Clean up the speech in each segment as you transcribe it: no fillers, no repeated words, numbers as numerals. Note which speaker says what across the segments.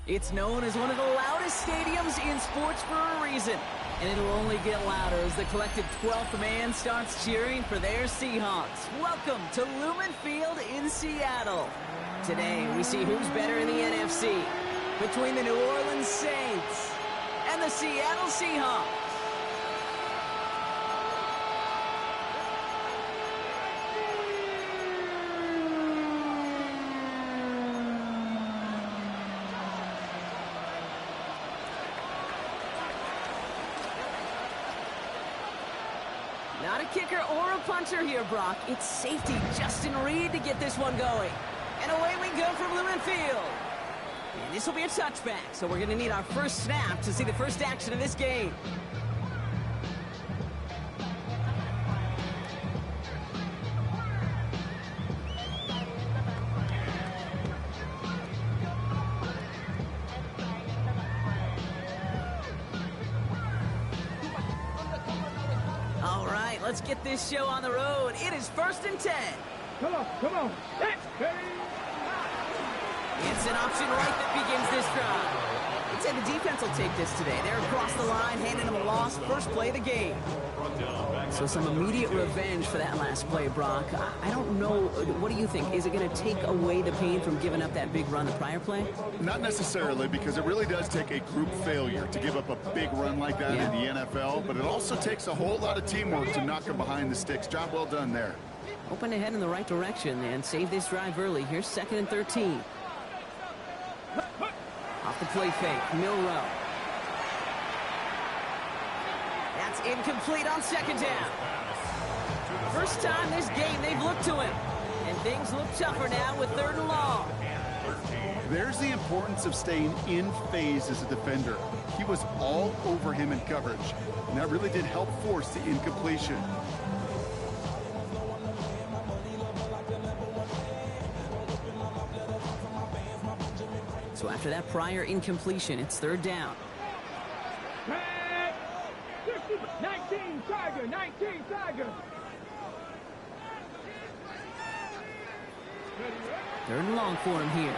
Speaker 1: It's known as one of the loudest stadiums in sports for a reason. And it'll only get louder as the collective 12th man starts cheering for their Seahawks. Welcome to Lumen Field in Seattle. Today, we see who's better in the NFC between the New Orleans Saints and the Seattle Seahawks. Not a kicker or a puncher here, Brock. It's safety Justin Reed to get this one going. And away we go from Lumen Field. And this will be a touchback, so we're going to need our first snap to see the first action of this game. All right, let's get this show on the road. It is 1st and 10.
Speaker 2: Come on.
Speaker 1: It's an option right that begins this drive. I'd say the defense will take this today. They're across the line, handing them a loss. First play of the game. So some immediate revenge for that last play, Brock. I don't know. What do you think? Is it going to take away the pain from giving up that big run the prior play?
Speaker 3: Not necessarily, because it really does take a group failure to give up a big run like that in the NFL. But it also takes a whole lot of teamwork to knock them behind the sticks. Job well done there.
Speaker 1: Hoping to head in the right direction and save this drive early. Here's 2nd and 13. Off the play fake, Milrow. That's incomplete on 2nd down. First time this game they've looked to him. And things look tougher now with 3rd and long.
Speaker 3: There's the importance of staying in phase as a defender. He was all over him in coverage, and that really did help force the incompletion.
Speaker 1: So after that prior incompletion, it's 3rd down.
Speaker 2: 19 Tiger.
Speaker 1: 3rd and long for him here.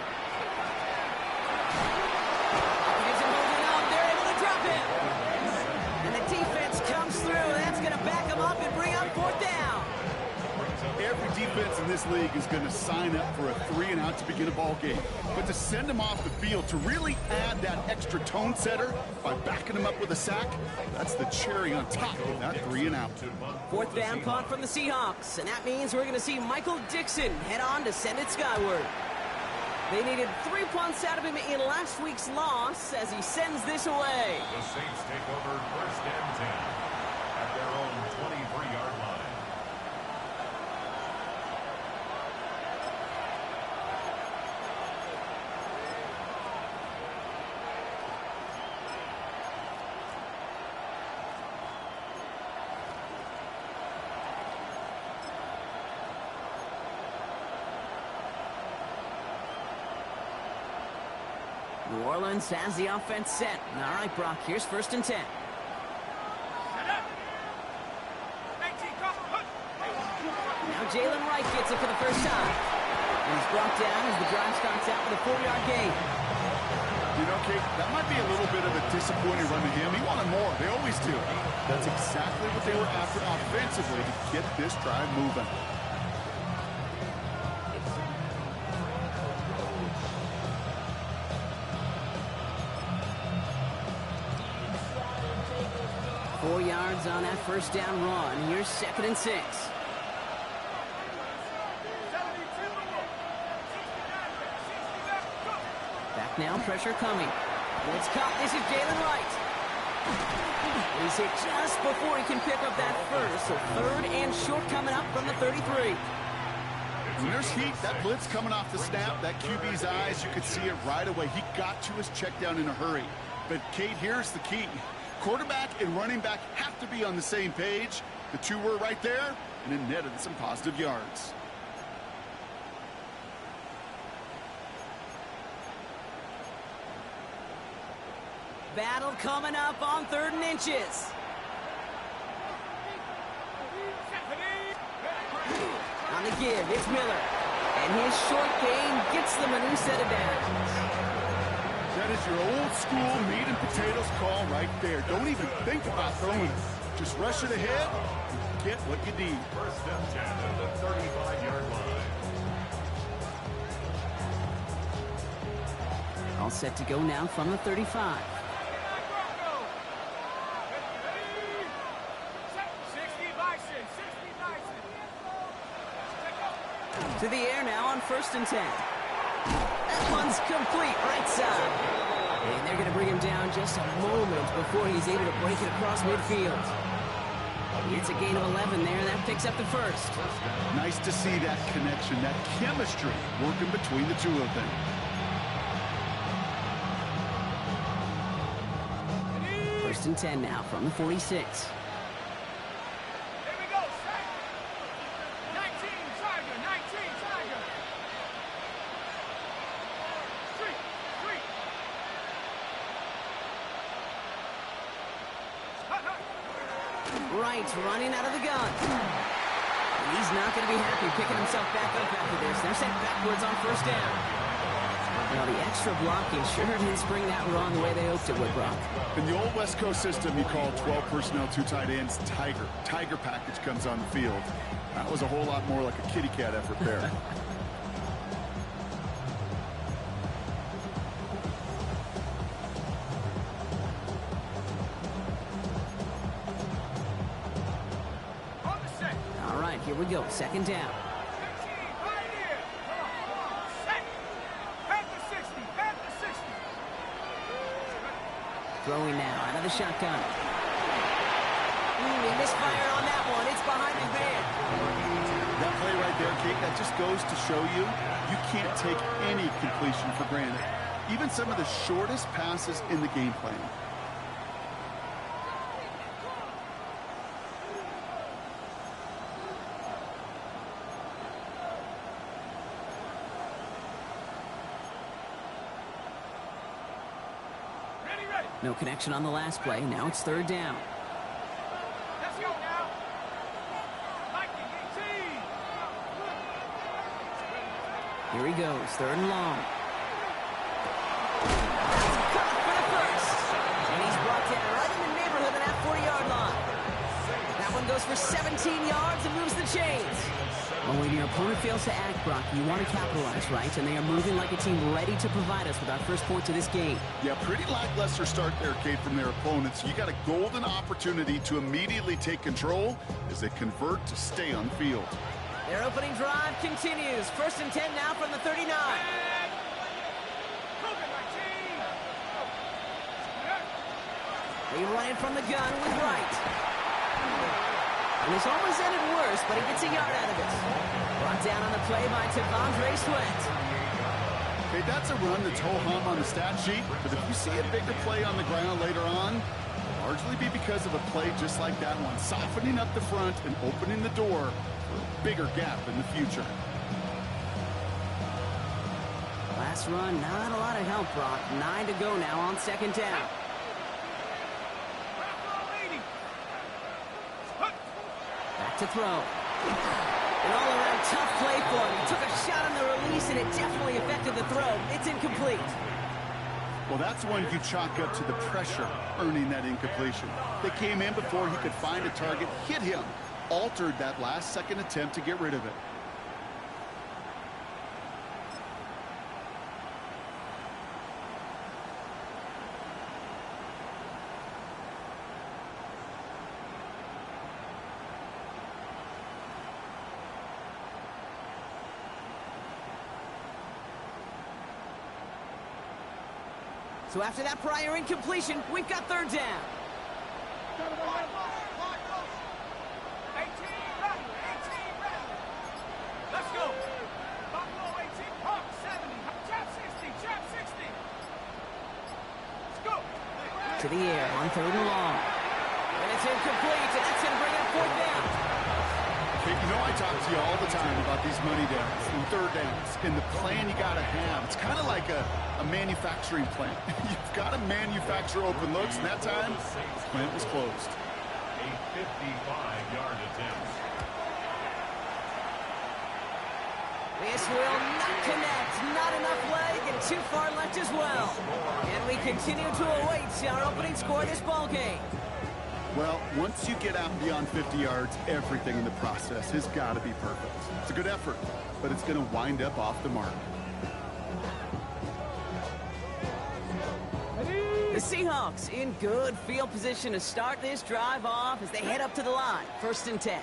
Speaker 1: Gives him holding up. They're able to drop him. And the defense comes through. That's going to back him up and bring up 4th down.
Speaker 3: Every defense in this league is going to sign up for a 3-and-out to begin a ball game. But to send him off the field, to really add that extra tone setter by backing him up with a sack, that's the cherry on top of that 3-and-out.
Speaker 1: 4th down punt from the Seahawks. And that means we're going to see Michael Dixon head on to send it skyward. They needed 3 punts out of him in last week's loss as he sends this away.
Speaker 4: The Saints take over 1st and 10 at their own 23-yard line.
Speaker 1: New Orleans has the offense set. All right, Brock, here's 1st and 10. Now Jalen Wright gets it for the first time. And he's brought down as the drive starts out with a 4-yard gain.
Speaker 3: You know, Kate, that might be a little bit of a disappointing run to him. He wanted more. They always do. That's exactly what they were after offensively to get this drive moving.
Speaker 1: Four yards on that first down run. Here's 2nd and 6. Back now, pressure coming. It's caught. This is Jalen Wright. He's hit just before he can pick up that first. So 3rd and short coming up from the 33.
Speaker 3: When there's heat, that blitz coming off the snap, that QB's eyes, you could see it right away. He got to his check down in a hurry. But, Kate, here's the key. Quarterback and running back have to be on the same page. The two were right there, and it netted some positive yards.
Speaker 1: Battle coming up on 3rd and inches. On the give, it's Miller. And his short game gets them a new set of downs.
Speaker 3: That is your old school meat and potatoes call right there. Don't even think about throwing it. Just rush it ahead and get what you need.
Speaker 4: First and 10 at the 35-yard line.
Speaker 1: All set to go now from the 35. To the air now on 1st and 10. That one's complete right side. And they're going to bring him down just a moment before he's able to break it across midfield. It's a gain of 11 there, and that picks up the first.
Speaker 3: Nice to see that connection, that chemistry working between the two of them.
Speaker 1: First and 10 now from the 46. Right, running out of the gun. He's not going to be happy picking himself back up after this. They're sent backwards on 1st down. Well, the extra blocking sure didn't spring that wrong the way they hoped it would, Brock.
Speaker 3: In the old West Coast system, you call 12 personnel, 2 tight ends, Tiger. Tiger package comes on the field. That was a whole lot more like a kitty cat effort there.
Speaker 1: Here we go, 2nd down. Throwing now out of the shotgun. He misfired on that one. It's behind the band.
Speaker 3: That play right there, Kate, that just goes to show you, you can't take any completion for granted. Even some of the shortest passes in the game plan.
Speaker 1: No connection on the last play. Now it's 3rd down.
Speaker 2: Let's go now.
Speaker 1: Here he goes, 3rd and long. Cut for the first. And he's brought down right in the neighborhood of that 40-yard line. That one goes for 17 yards and moves the chains. Well, when your opponent fails to act, Brock, you want to capitalize, right? And they are moving like a team ready to provide us with our first point to this game.
Speaker 3: Yeah, pretty lackluster start there, Kate, from their opponents. You got a golden opportunity to immediately take control as they convert to stay on field.
Speaker 1: Their opening drive continues. 1st and 10 now from the 39. They run it from the gun with Wright. And it's almost ended worse, but he gets a yard out of it. Brought down on the play by Tavondre Sweat.
Speaker 3: Okay, that's a run that's ho-hum on the stat sheet, but if you see a bigger play on the ground later on, it'll largely be because of a play just like that one, softening up the front and opening the door for a bigger gap in the future.
Speaker 1: Last run, not a lot of help, Brock. 9 to go now on 2nd down. Back to throw. An all-around tough play for him. He took a shot on the release, and it definitely affected the throw. It's incomplete.
Speaker 3: Well, that's one you chalk up to the pressure earning that incompletion. They came in before he could find a target, hit him, altered that last-second attempt to get rid of it.
Speaker 1: So after that prior incompletion, we've got 3rd down.
Speaker 2: Let's go. Buffalo 18, Hawk 70, Chap 60, Chap 60. Let's go.
Speaker 1: To the air on 3rd and long. And it's incomplete, and that's going to bring up 4th down.
Speaker 3: Hey, you know I talk to you all the time about these money downs and 3rd downs and the plan you got to have. It's kind of like a manufacturing plant. You've got to manufacture open looks, and that time, the plant was closed.
Speaker 4: A 55-yard attempt.
Speaker 1: This will not connect. Not enough leg and too far left as well. And we continue to await our opening score of this ball game.
Speaker 3: Well, once you get out beyond 50 yards, everything in the process has got to be perfect. It's a good effort, but it's going to wind up off the mark.
Speaker 1: The Seahawks in good field position to start this drive off as they head up to the line. 1st and 10.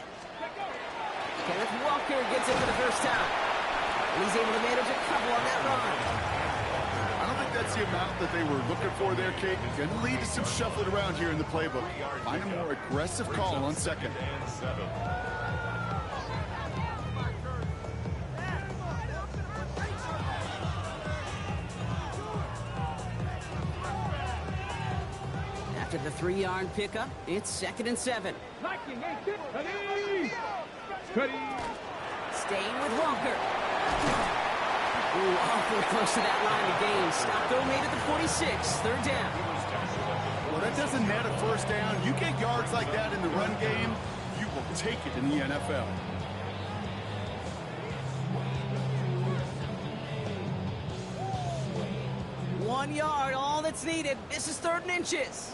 Speaker 1: Kenneth Walker gets it for the first time. And he's able to manage a couple on that run.
Speaker 3: I don't think that's the amount that they were looking for there, Kate. Going to lead to some shuffling around here in the playbook. Find a more aggressive call on 2nd.
Speaker 1: After the 3-yard pickup, it's 2nd and 7. Staying with Walker. Ooh, awfully close to that line of gain. Stop though made at the 46. 3rd down.
Speaker 3: Well, that doesn't net a 1st down. You get yards like that in the run game, you will take it in the NFL.
Speaker 1: One yard, all that's needed. This is 3rd and inches.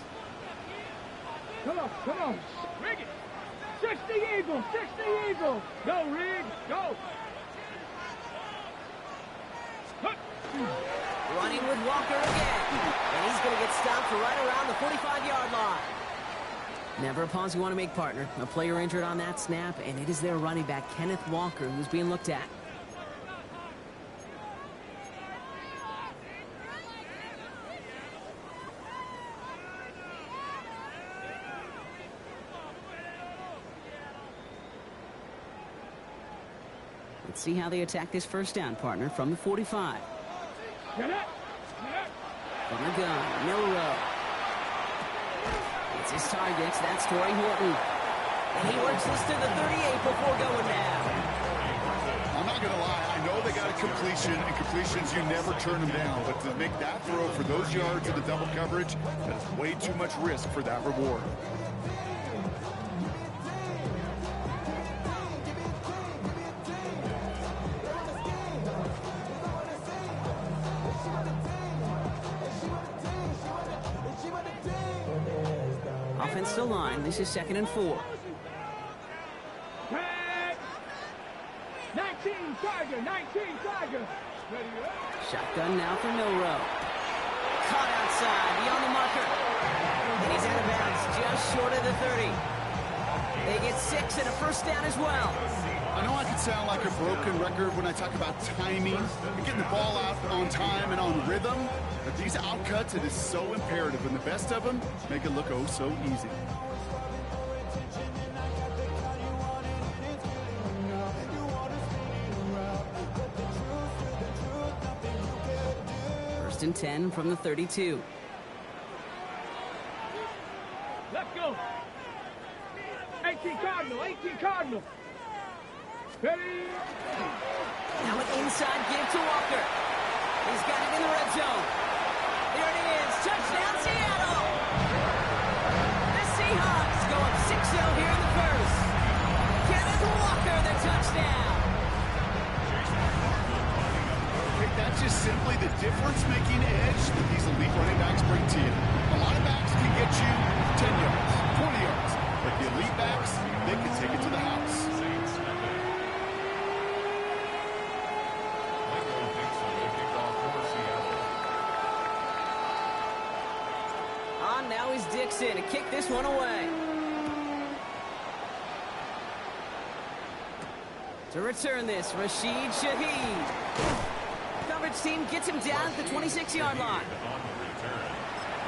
Speaker 2: Come on. Rig it. 60 Eagles, 60 Eagles. Go, Rig, go.
Speaker 1: Running with Walker again. And he's going to get stopped right around the 45-yard line. Never a pause you want to make, partner. A player injured on that snap, and it is their running back, Kenneth Walker, who's being looked at. Let's see how they attack this 1st down, partner, from the 45.
Speaker 2: Get it.
Speaker 1: From the gun, Milrow. It's his targets. That's Torrey Horton. And he works this to the 38 before going down.
Speaker 3: I'm not going to lie. I know they got a completion, and completions, you never turn them down. But to make that throw for those yards in the double coverage, that's way too much risk for that reward.
Speaker 1: Offensive line. This is 2nd and 4.
Speaker 2: 19 Tiger. Ready up.
Speaker 1: Shotgun now for Milrow. Caught outside, beyond the marker. And he's out of bounds, just short of the 30. They get 6 and a 1st down as well.
Speaker 3: I know I can sound like a broken record when I talk about timing and getting the ball out on time and on rhythm, but these outcuts, it is so imperative, and the best of them make it look oh so easy.
Speaker 1: First and 10 from the 32.
Speaker 2: Let's go. 18 Cardinal. Ready.
Speaker 1: Now an inside give to Walker. He's got it in the red zone. There it is. Touchdown, Seattle. The Seahawks go up 6-0 here in the 1st. Kenneth Walker, the touchdown.
Speaker 3: That's just simply the difference-making edge that these elite running backs bring to you. A lot of backs can get you 10 yards, 20 yards, but the elite backs, they can take it to the house.
Speaker 1: Now is Dixon to kick this one away. To return this, Rashid Shaheed. Coverage team gets him down at the 26-yard line.
Speaker 4: On the return,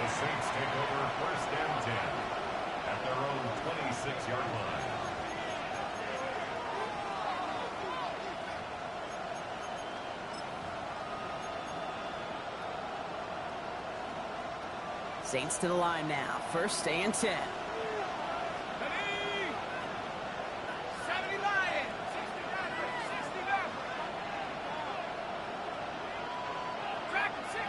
Speaker 4: the Saints take over 1st and 10 at their own 26-yard line.
Speaker 1: Saints to the line now. 1st and 10.
Speaker 2: 70 Lions. 60 left. Track at 60.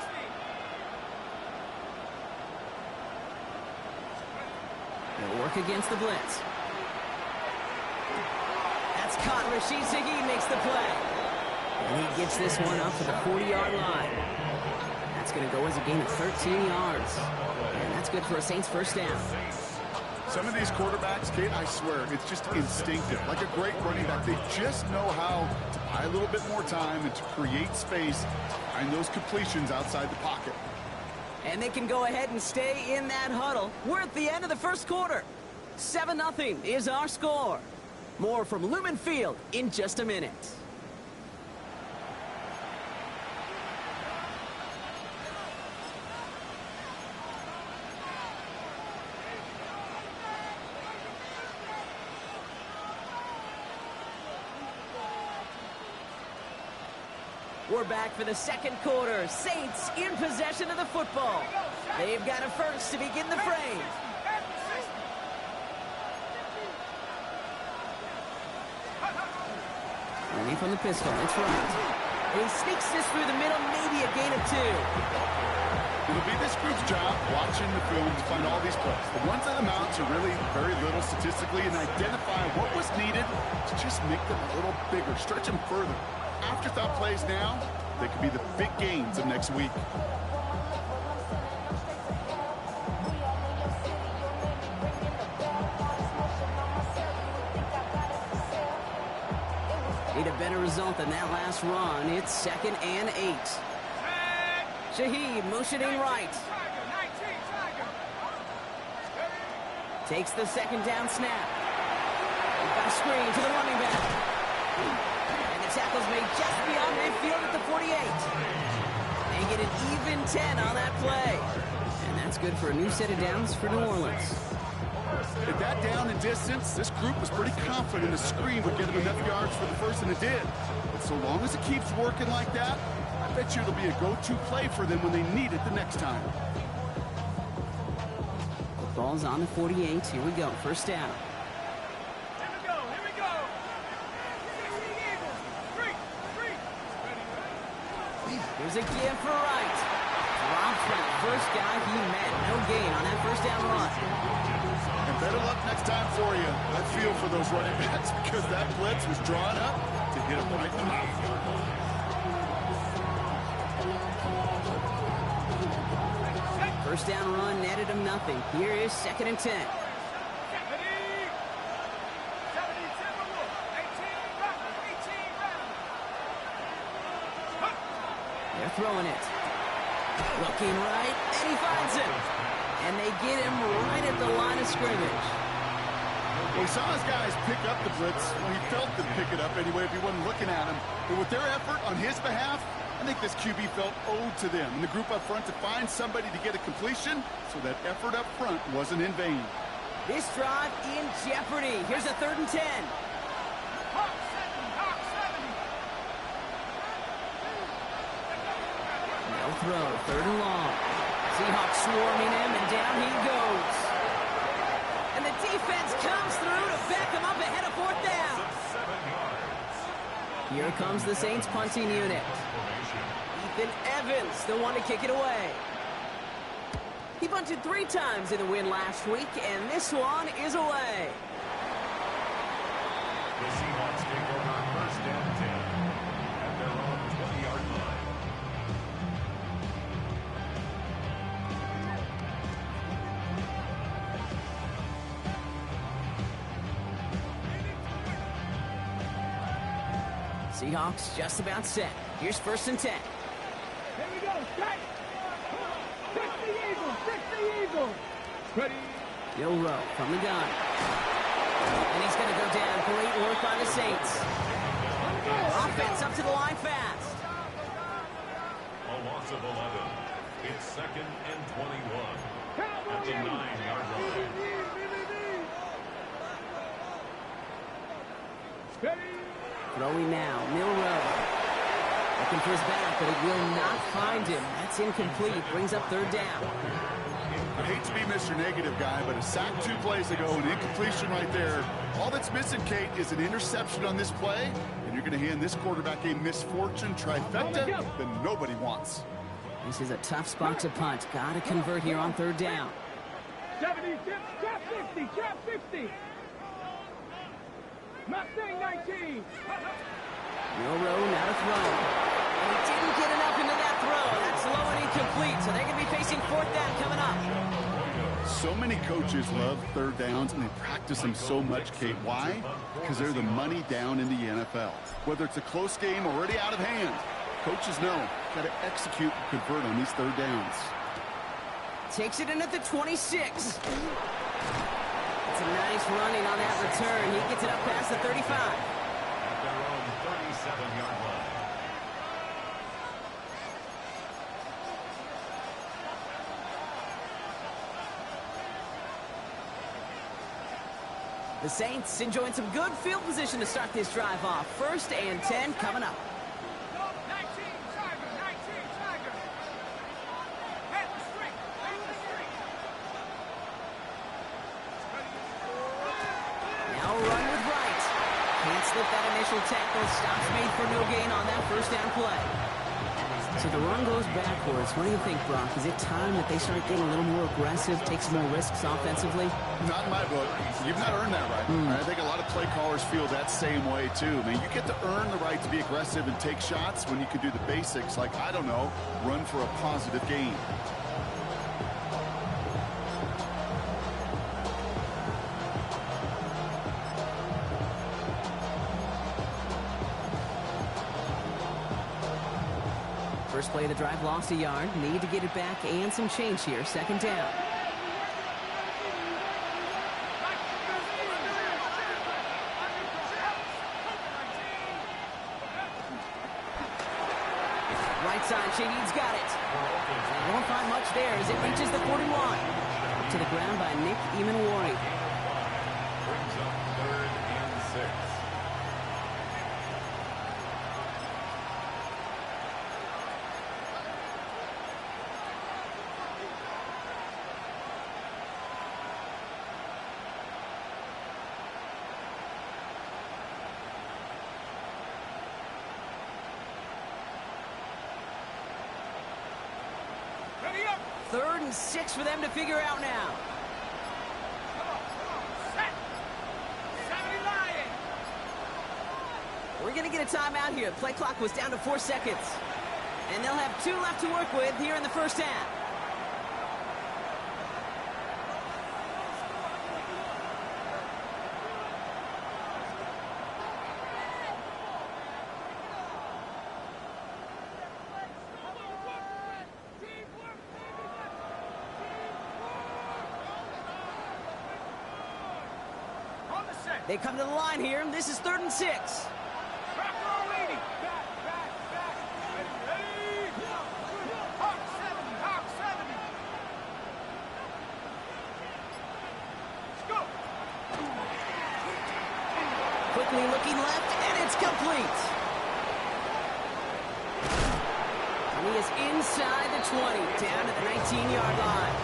Speaker 1: They'll work against the blitz. That's caught. Rashid Shaheed makes the play. And he gets this one up to the 40-yard line. That's going to go as a gain of 13 yards. And that's good for a Saints first down.
Speaker 3: Some of these quarterbacks, Kate, I swear, it's just instinctive. Like a great running back, they just know how to buy a little bit more time and to create space, find those completions outside the pocket.
Speaker 1: And they can go ahead and stay in that huddle. We're at the end of the first quarter. 7-0 is our score. More from Lumen Field in just a minute. We're back for the second quarter. Saints in possession of the football. They've got a first to begin the frame. Running from the pistol, it's right. And he sneaks this through the middle, maybe a gain of 2.
Speaker 3: It'll be this group's job watching the film to find all these plays. The ones that amount to really very little statistically and identify what was needed to just make them a little bigger, stretch them further. Afterthought plays now, they could be the big gains of next week.
Speaker 1: Need a better result than that last run. It's 2nd and 8. Shaheed motioning right. Takes the second down snap. We've got a screen to the running back. And the tackle's made just beyond midfield at the 48. They get an even 10 on that play. And that's good for a new set of downs for New Orleans.
Speaker 3: At that down and distance, this group was pretty confident a screen would get them enough yards for the first, and it did. But so long as it keeps working like that, I bet you it'll be a go-to play for them when they need it the next time.
Speaker 1: The ball's on the 48. Here we go. First down.
Speaker 2: Here we go. Here we go.
Speaker 1: Here's a give for Wright. Dropped for the first guy he met. No gain on that first down run.
Speaker 3: And better luck next time for you. I feel for those running backs because that blitz was drawn up to hit him right in the mouth.
Speaker 1: First down run netted him nothing. Here is 2nd and 10. They're throwing it. Looking right, and he finds him. And they get him right at the line of scrimmage.
Speaker 3: Well, he saw his guys pick up the blitz. Well, he felt them pick it up anyway if he wasn't looking at him. But with their effort on his behalf, I think this QB felt owed to them and the group up front to find somebody to get a completion, so that effort up front wasn't in vain.
Speaker 1: This drive in jeopardy. Here's a 3rd and 10. No throw, 3rd and long. Seahawks swarming him, and down he goes. And the defense comes through to back him up ahead of 4th down. Here comes the Saints punting unit. Ethan Evans, the one to kick it away. He punted 3 times in the win last week, and this one is away.
Speaker 4: The Seahawks take over 1st and 10 at their own 20-yard line.
Speaker 1: Seahawks just about set. Here's 1st and 10.
Speaker 2: Here we go. Strike. Fix the Eagles. Fix the Eagles. Ready.
Speaker 1: Bill Rowe from the gun. And he's going to go down. Great work by the Saints. Offense up to the line fast.
Speaker 4: A loss of 11. It's 2nd and 21 at the 9-yard line.
Speaker 2: Ready.
Speaker 1: Throwing now, Milrow. Looking for his back, but he will not find him. That's incomplete. Brings up 3rd down.
Speaker 3: I hate to be Mr. Negative guy, but a sack 2 plays ago, an incompletion right there. All that's missing, Kate, is an interception on this play, and you're going to hand this quarterback a misfortune trifecta that nobody wants.
Speaker 1: This is a tough spot to punt. Got to convert here on 3rd down.
Speaker 2: 70, trap 60, trap 60. Mustang 19.
Speaker 1: No row, now to throw. And he didn't get enough into that throw. That's low and incomplete, so they're going to be facing fourth down coming up.
Speaker 3: So many coaches love third downs, and they practice them so much, Kate. Why? Because they're the money down in the NFL. Whether it's a close game already out of hand, coaches know got to execute and convert on these third downs.
Speaker 1: Takes it in at the 26. It's a nice running on that return. He gets it up past the 35.
Speaker 4: At their own 37-yard line.
Speaker 1: The Saints enjoying some good field position to start this drive off. 1st and 10 coming up.
Speaker 2: 19, Tiger, 19, Tiger. Head the street, head the street.
Speaker 1: Now run with right. Can't slip that initial tackle. Stops made for no gain on that first down play. So the run goes backwards. What do you think, Brock? Is it time that they start getting a little more aggressive, take some more risks offensively?
Speaker 3: Not in my book. You've not earned that right. I think a lot of play callers feel that same way, too. I mean, you get to earn the right to be aggressive and take shots when you can do the basics, like, I don't know, run for a positive gain.
Speaker 1: First play of the drive lost a yard. Need to get it back and some change here. 2nd down. Right side, Shaheed's got it. Won't find much there as it reaches the 41. Up to the ground by Nick Emanwari.
Speaker 4: Brings up 3rd and 6.
Speaker 2: Ready up.
Speaker 1: 3rd and 6 for them to figure out now.
Speaker 2: Come on, set. 70 Lion.
Speaker 1: We're going to get a timeout here. Play clock was down to 4 seconds. And they'll have 2 left to work with here in the first half.
Speaker 2: On the set.
Speaker 1: They come to the line here. This is 3rd and 6.
Speaker 2: Back row leading. Back. Ready. Hawk 70, Hawk 70. Let's go.
Speaker 1: Quickly looking left, and it's complete. And he is inside the 20, down to the 19-yard line.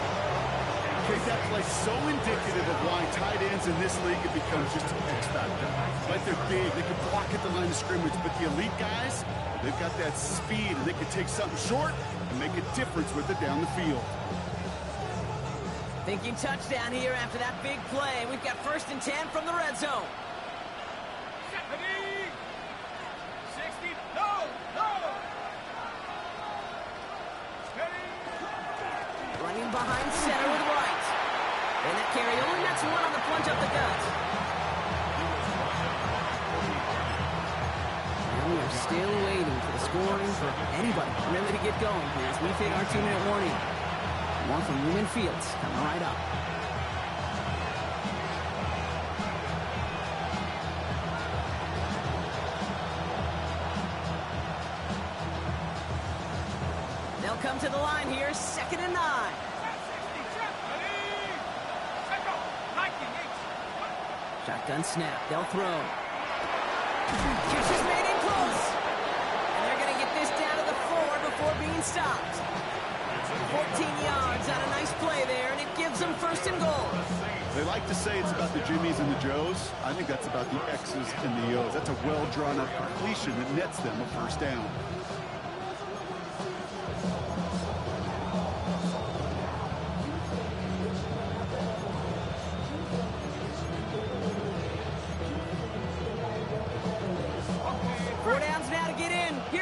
Speaker 3: Okay, that play so indicative of why tight ends in this league have become just an X factor. Right, they're big, they can block at the line of scrimmage, but the elite guys, they've got that speed, and they can take something short and make a difference with it down the field.
Speaker 1: Thinking touchdown here after that big play. We've got 1st and 10 from the red zone.
Speaker 2: 70. 60. No. Steady.
Speaker 1: Running behind center with right. And that carry only nets 1 on the plunge up the gut. And we are still waiting for the scoring for anybody really to get going as we hit our 2-minute warning. More from Lumen Fields coming right up. They'll come to the line here, 2nd and 9. Shotgun snap, they'll throw. Catch is made in close. And they're going to get this down to the 4 before being stopped. 14 yards on a nice play there, and it gives them 1st and goal.
Speaker 3: They like to say it's about the Jimmies and the Joes. I think that's about the X's and the O's. That's a well-drawn-up completion that nets them a 1st down.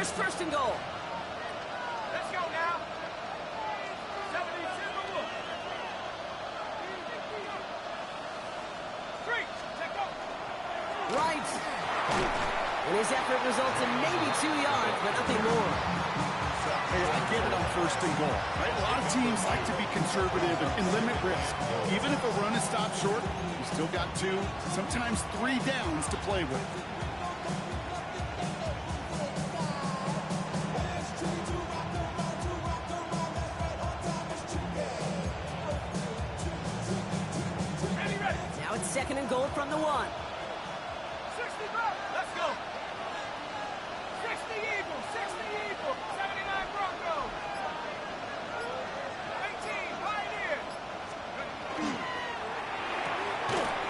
Speaker 1: Here's first and goal.
Speaker 2: Let's go now. 70 Timberwolves. 3, check go.
Speaker 1: Right. And his effort results in maybe 2 yards, but nothing more.
Speaker 3: Hey, I get it on first and goal, right? A lot of teams like to be conservative and limit risk. Even if a run is stopped short, you still got 2, sometimes 3 downs to play with.
Speaker 1: Now it's second and goal from the 1.
Speaker 2: 60 back. Let's go. 60 Eagles. 60 Eagles. 79 Broncos. 18 Pioneers.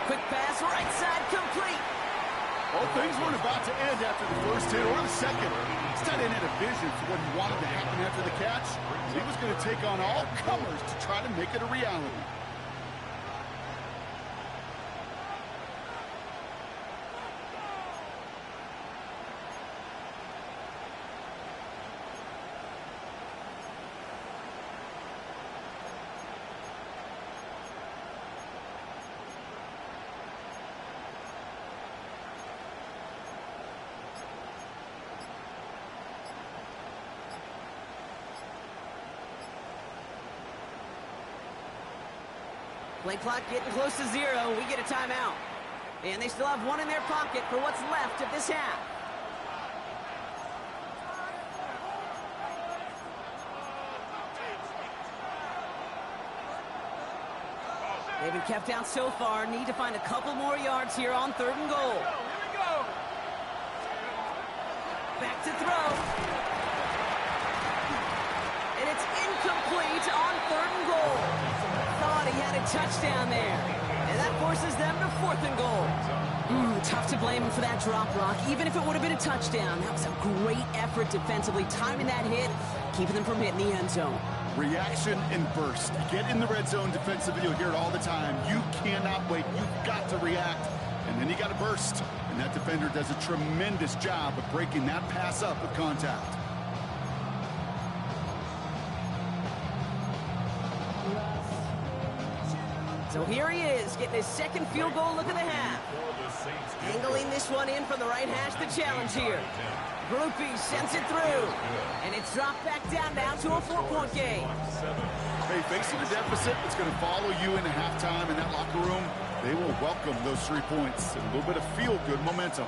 Speaker 1: Quick pass, right side, complete.
Speaker 3: Well, things weren't about to end after the first hit or the second. This tight end had a vision for what he wanted to happen after the catch. He was going to take on all comers to try to make it a reality.
Speaker 1: Play clock getting close to 0. We get a timeout. And they still have 1 in their pocket for what's left of this half. They've been kept out so far. Need to find a couple more yards here on third and goal.
Speaker 2: Here we go.
Speaker 1: Back to throw. And it's incomplete on third and goal. Thought he had a touchdown there. And that forces them to fourth and goal. Tough to blame him for that drop, Block. Even if it would have been a touchdown, that was a great effort defensively, timing that hit, keeping them from hitting the end zone.
Speaker 3: Reaction and burst. Get in the red zone defensively. You'll hear it all the time. You cannot wait. You've got to react. And then you got to burst. And that defender does a tremendous job of breaking that pass up with contact.
Speaker 1: So here he is, getting his second field goal look of the half. Angling this one in from the right hash, the challenge here. Groupie sends it through. And it's dropped back down now to a 4-point game.
Speaker 3: Hey, facing a deficit that's going to follow you into halftime in that locker room, they will welcome those 3 points and a little bit of feel-good momentum.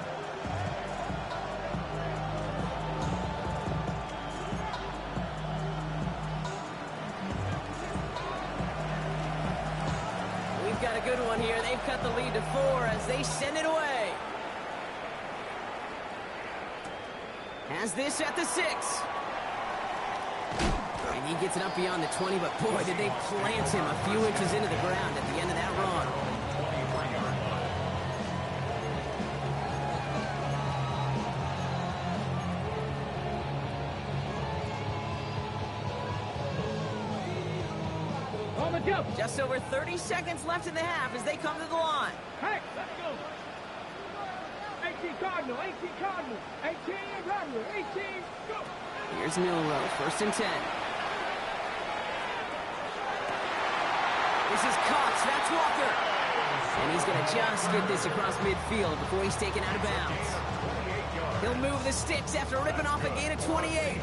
Speaker 1: We've got a good one here. They've cut the lead to 4 as they send it away. Has this at the 6. And he gets it up beyond the 20, but boy, did they plant him a few inches into the ground at the end of that run.
Speaker 2: On the jump.
Speaker 1: Just over 30 seconds left in the half as they come to the line.
Speaker 2: Hey, let's go. 18 Cardinal, 18 Cardinal, 18 Cardinal, 18, go.
Speaker 1: Here's Milrow, first and 10. This is Cox, that's Walker. And he's going to just get this across midfield before he's taken out of bounds. He'll move the sticks after ripping off a gain of 28.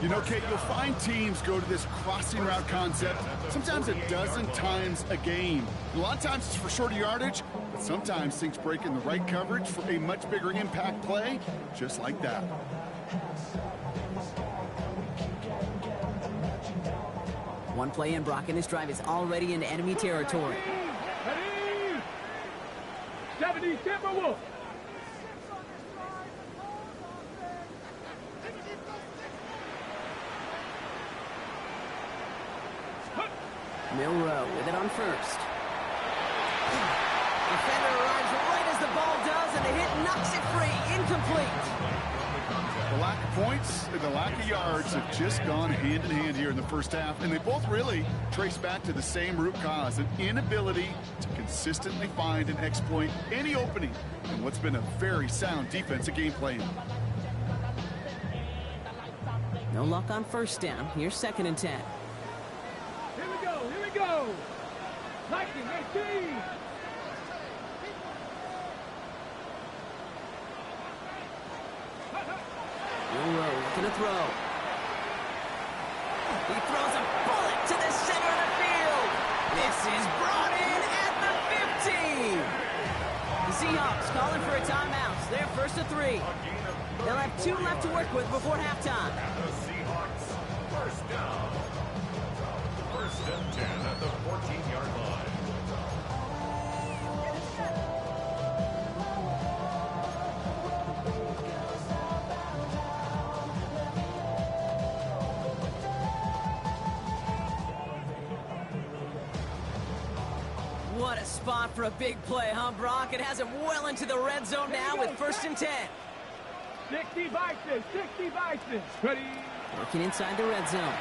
Speaker 3: You know, Kate, you'll find teams go to this crossing route concept sometimes a dozen times a game. A lot of times it's for shorter yardage, but sometimes things break in the right coverage for a much bigger impact play, just like that.
Speaker 1: One play in, Brock, and this drive is already in enemy territory.
Speaker 2: 70 Timberwolves.
Speaker 1: Milrow with it on first. Defender arrives right as the ball does, and the hit knocks it free. Incomplete.
Speaker 3: The lack of points and the lack of yards have just gone hand in hand here in the first half, and they both really trace back to the same root cause, an inability to consistently find and exploit any opening in what's been a very sound defensive game plan.
Speaker 1: No luck on first down. Here's 2nd and 10.
Speaker 2: Here we go, here we go. Liking 18.
Speaker 1: Rowe looking to throw. He throws a bullet to the center of the field. This is brought in at the 15. The Seahawks calling for a timeout. They're 1st and 3. They'll have 2 left to work with before halftime.
Speaker 4: The Seahawks, first down. 1st and 10 at the 14-yard line.
Speaker 1: What a spot for a big play, huh, Brock? It has him well into the red zone now with 1st and 10.
Speaker 2: 60 Bison, 60 Bison. Ready?
Speaker 1: Working inside the red zone.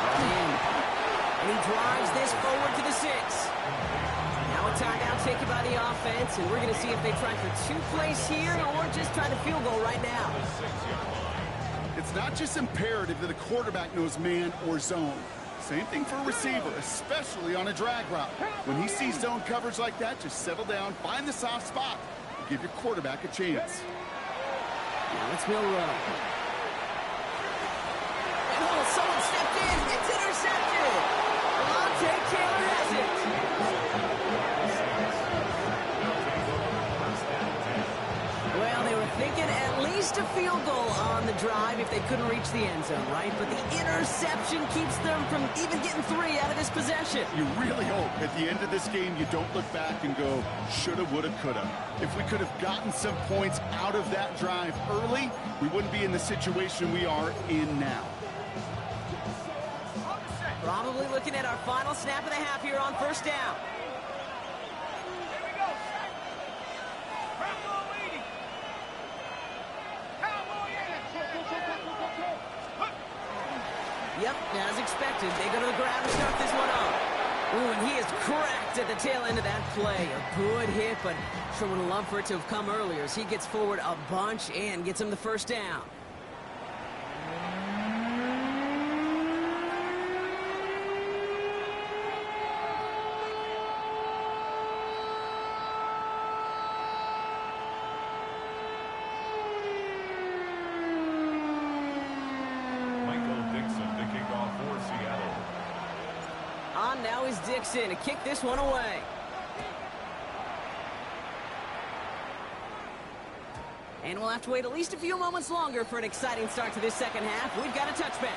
Speaker 1: Brought in. And he drives this forward to the 6. Now a timeout taken by the offense, and we're going to see if they try for 2 plays here or just try the field goal right now.
Speaker 3: It's not just imperative that a quarterback knows man or zone. Same thing for a receiver, especially on a drag route. When he sees zone coverage like that, just settle down, find the soft spot, and give your quarterback a chance.
Speaker 1: Now it's Milrow. And oh, someone stepped in. It's intercepted. Monte Taylor has it. Well, they were thinking at least a field goal on the drive if they couldn't reach the end zone, right? But the interception keeps them from even getting 3 out of this possession.
Speaker 3: You really hope at the end of this game you don't look back and go, shoulda, woulda, coulda. If we could have gotten some points out of that drive early, we wouldn't be in the situation we are in now.
Speaker 1: Probably looking at our final snap of the half here on 1st down.
Speaker 2: Here we go. Cowboy waiting. Cowboy
Speaker 1: Yep, as expected. They go to the ground to start this one off. Ooh, and he is cracked at the tail end of that play. A good hit, but sure would have loved for it to have come earlier as he gets forward a bunch and gets him the 1st down. On now is Dixon to kick this one away. And we'll have to wait at least a few moments longer for an exciting start to this 2nd half. We've got a touchback.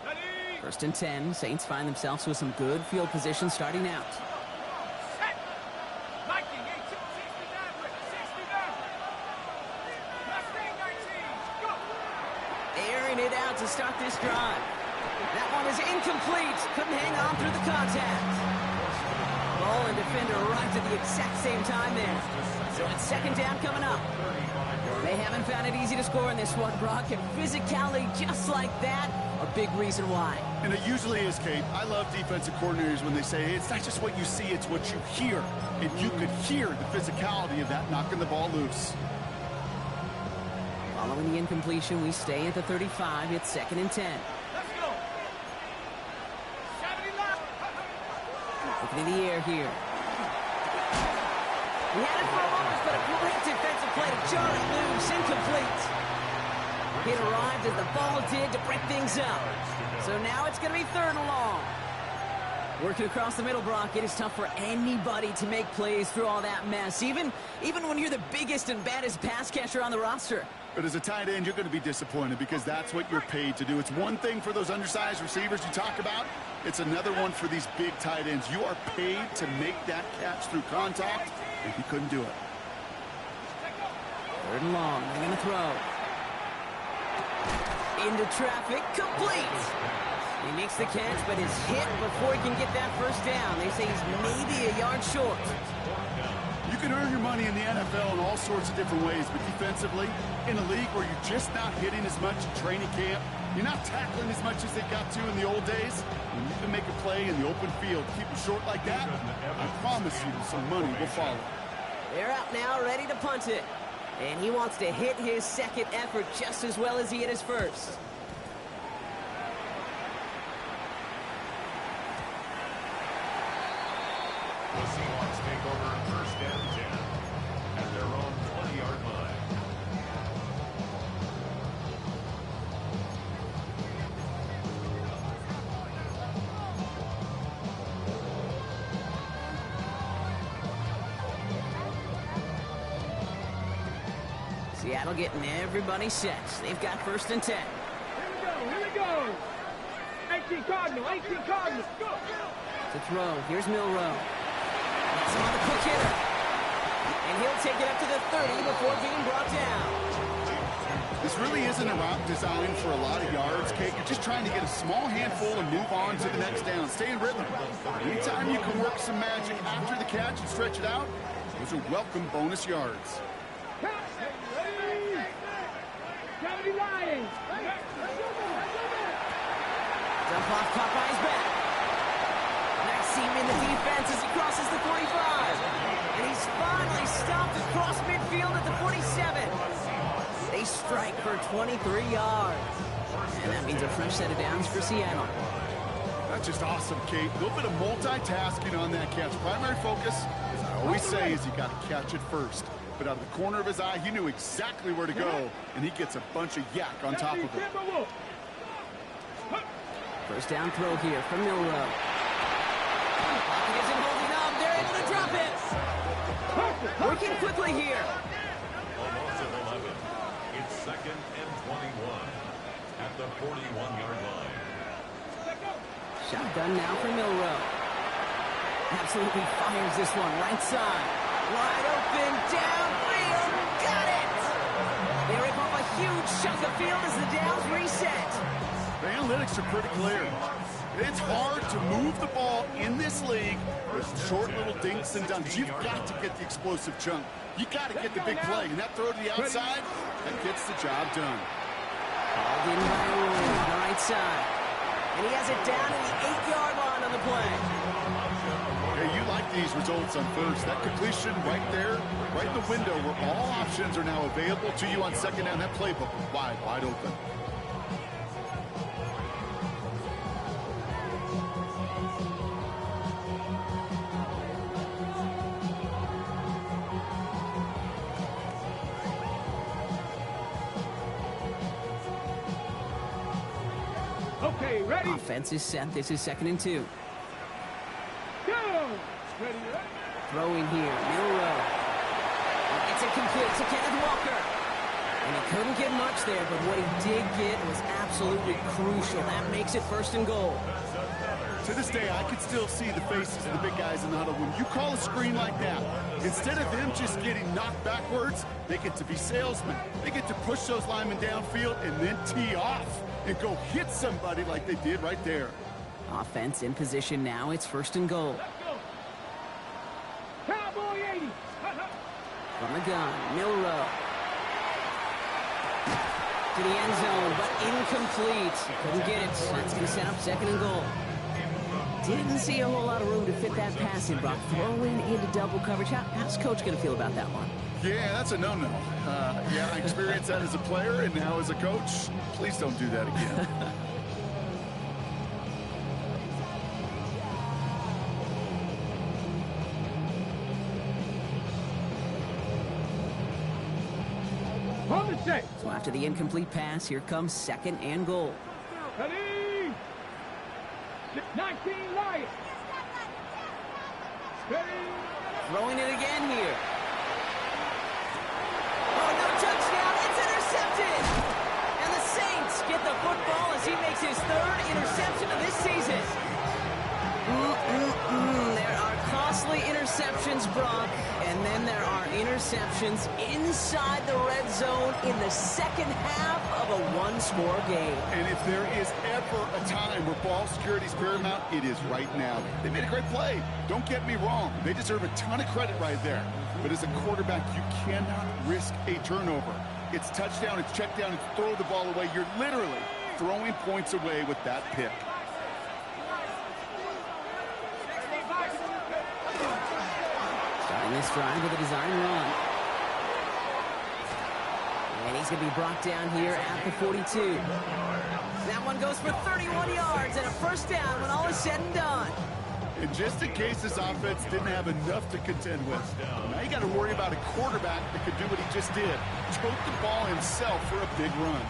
Speaker 2: Ready?
Speaker 1: 1st and 10. Saints find themselves with some good field position starting out.
Speaker 2: Set. Liking 18, 69 with 69. Mustang 19. Go.
Speaker 1: Airing it out to start this drive. That one is incomplete. Couldn't hang on through the contact. Ball and defender arrived at the exact same time there. So it's 2nd down coming up. They haven't found it easy to score in this one, Brock, and physicality just like that, a big reason why.
Speaker 3: And it usually is, Kate. I love defensive coordinators when they say, hey, it's not just what you see, it's what you hear. And you could hear the physicality of that knocking the ball loose.
Speaker 1: Following the incompletion, we stay at the 35. It's 2nd and 10.
Speaker 2: Let's go. 70 left.
Speaker 1: Looking in the air here. He had it for a moment, but a great defensive play to jar it loose, incomplete. It arrived as the ball did to break things up. So now it's going to be 3rd and long. Working across the middle, Brock, it is tough for anybody to make plays through all that mess, even when you're the biggest and baddest pass catcher on the roster.
Speaker 3: But as a tight end, you're going to be disappointed because that's what you're paid to do. It's one thing for those undersized receivers you talk about. It's another one for these big tight ends. You are paid to make that catch through contact, and he couldn't do it.
Speaker 1: 3rd and long. They're going to throw. Into traffic. Complete. He makes the catch, but is hit before he can get that first down. They say he's maybe a yard short.
Speaker 3: You can earn your money in the NFL in all sorts of different ways, but defensively, in a league where you're just not hitting as much in training camp, you're not tackling as much as they got to in the old days, when you can make a play in the open field, keep it short like that, I promise you some money will follow.
Speaker 1: They're out now, ready to punt it. And he wants to hit his second effort just as well as he hit his first.
Speaker 4: The Seahawks take over first and 10 at their own 20-yard line.
Speaker 1: Seattle getting everybody set. They've got first and 10.
Speaker 2: Here we go. 18 Cardinal, 18 Cardinal. Go.
Speaker 1: To throw, here's Milrow. That's on the quick hitter. And he'll take it up to the 30 before being brought down.
Speaker 3: This really isn't a route designed for a lot of yards, Kate. You're just trying to get a small handful and move on to the next down. Stay in rhythm. Anytime you can work some magic after the catch and stretch it out, those are welcome bonus yards.
Speaker 1: Dump off Popeye's back. Nice seam in the defense as he crosses the 45. And he's finally stopped across midfield at the 47. They strike for 23 yards. And that means a fresh set of downs for Seattle.
Speaker 3: That's just awesome, Kate. A little bit of multitasking on that catch. Primary focus, as I always say, is you got to catch it first. But out of the corner of his eye, he knew exactly where to go, and he gets a bunch of yak on top of it.
Speaker 1: First down throw here from Milrow. Pocket isn't holding up. They're able to drop it. Working quickly here.
Speaker 4: A loss of 11. It's second and 21 at the 41-yard line.
Speaker 1: Shotgun now for Milrow. Absolutely fires this one right side. Wide open, downfield, got it! They rip off a huge chunk of field as the downs reset.
Speaker 3: The analytics are pretty clear. It's hard to move the ball in this league with short little dinks and dunks. You've got to get the explosive chunk. You got to get the big play, and that throw to the outside, that gets the job done.
Speaker 1: Called in by Rule on the right side. And he has it down to the 8-yard line on the play.
Speaker 3: Hey, you like these results on first. That completion right there, right in the window where all options are now available to you on second down. That playbook was wide open.
Speaker 2: Okay, ready?
Speaker 1: Offense is set. This is second and 2.
Speaker 2: Go! Ready,
Speaker 1: Throwing here, Milrow. It's incomplete to Kenneth Walker. And he couldn't get much there, but what he did get was absolutely crucial. That makes it first and goal.
Speaker 3: To this day, I can still see the faces of the big guys in the huddle. When you call a screen like that, instead of them just getting knocked backwards, they get to be salesmen. They get to push those linemen downfield and then tee off and go hit somebody like they did right there.
Speaker 1: Offense in position now. It's first and goal.
Speaker 2: let's go. Cowboy 80.
Speaker 1: From the gun, Milrow. To the end zone, but incomplete. Couldn't get it. That's going to set up second and goal. Didn't see a whole lot of room to fit that pass in, Brock. Throwing into double coverage. How's Coach going to feel about that one?
Speaker 3: Yeah, that's a no-no. Yeah, I experienced that as a player and now as a coach. Please don't do that again.
Speaker 2: Hold the shape.
Speaker 1: So after the incomplete pass, here comes second and goal.
Speaker 2: Ready? 19 Lions. Ready?
Speaker 1: Throwing it again here. Oh, no touchdown. It's intercepted. And the Saints get the football as he makes his third interception of this season. There are costly interceptions, Brock, and then there are interceptions inside the red zone in the second half of a one-score game.
Speaker 3: And if there is ever a time where ball security is paramount, it is right now. They made a great play. Don't get me wrong. They deserve a ton of credit right there. But as a quarterback, you cannot risk a turnover. It's touchdown, it's check down, it's throw the ball away. You're literally throwing points away with that pick.
Speaker 1: Starting this drive with a design run. And he's going to be brought down here at the 42. That one goes for 31 yards and a first down when all is said and done.
Speaker 3: And just in case this offense didn't have enough to contend with, now you got to worry about a quarterback that could do what he just did. Tote the ball himself for a big run.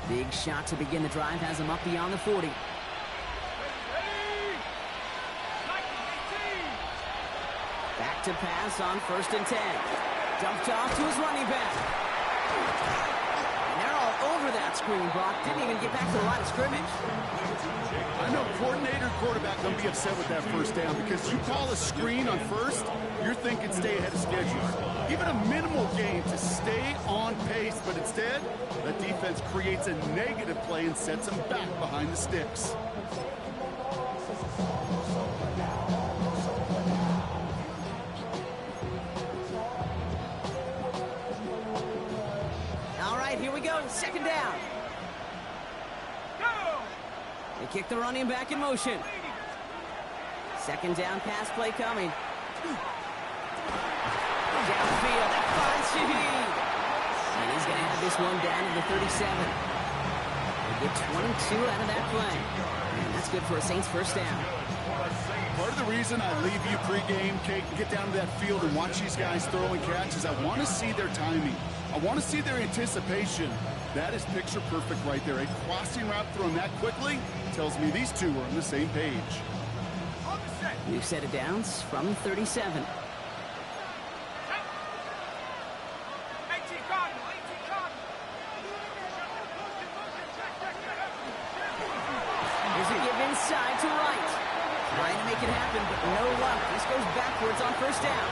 Speaker 1: Big shot to begin the drive has him up beyond the 40. Back to pass on 1st and 10. Dumped off to his running back. And they're all over that screen, Brock. Didn't even get back to the line of scrimmage.
Speaker 3: I know coordinator quarterback don't be upset with that first down because you call a screen on first, you're thinking stay ahead of schedule. Even a minimal gain to stay on pace, but instead, that defense creates a negative play and sets them back behind the sticks.
Speaker 1: Here we go, 2nd down. They kick the running back in motion. 2nd down pass play coming. Downfield, that finds Shaheed. And he's going to have this one down to the 37. They get 22 out of that play. And that's good for a Saints first down.
Speaker 3: Part of the reason I leave you pregame, Kate, and get down to that field and watch these guys throw and catch is I want to see their timing. I want to see their anticipation. That is picture perfect right there. A crossing route thrown that quickly tells me these two are on the same page.
Speaker 1: New set of downs from 37. Here's a give inside to right. Trying to make it happen, but no luck. This goes backwards on 1st down.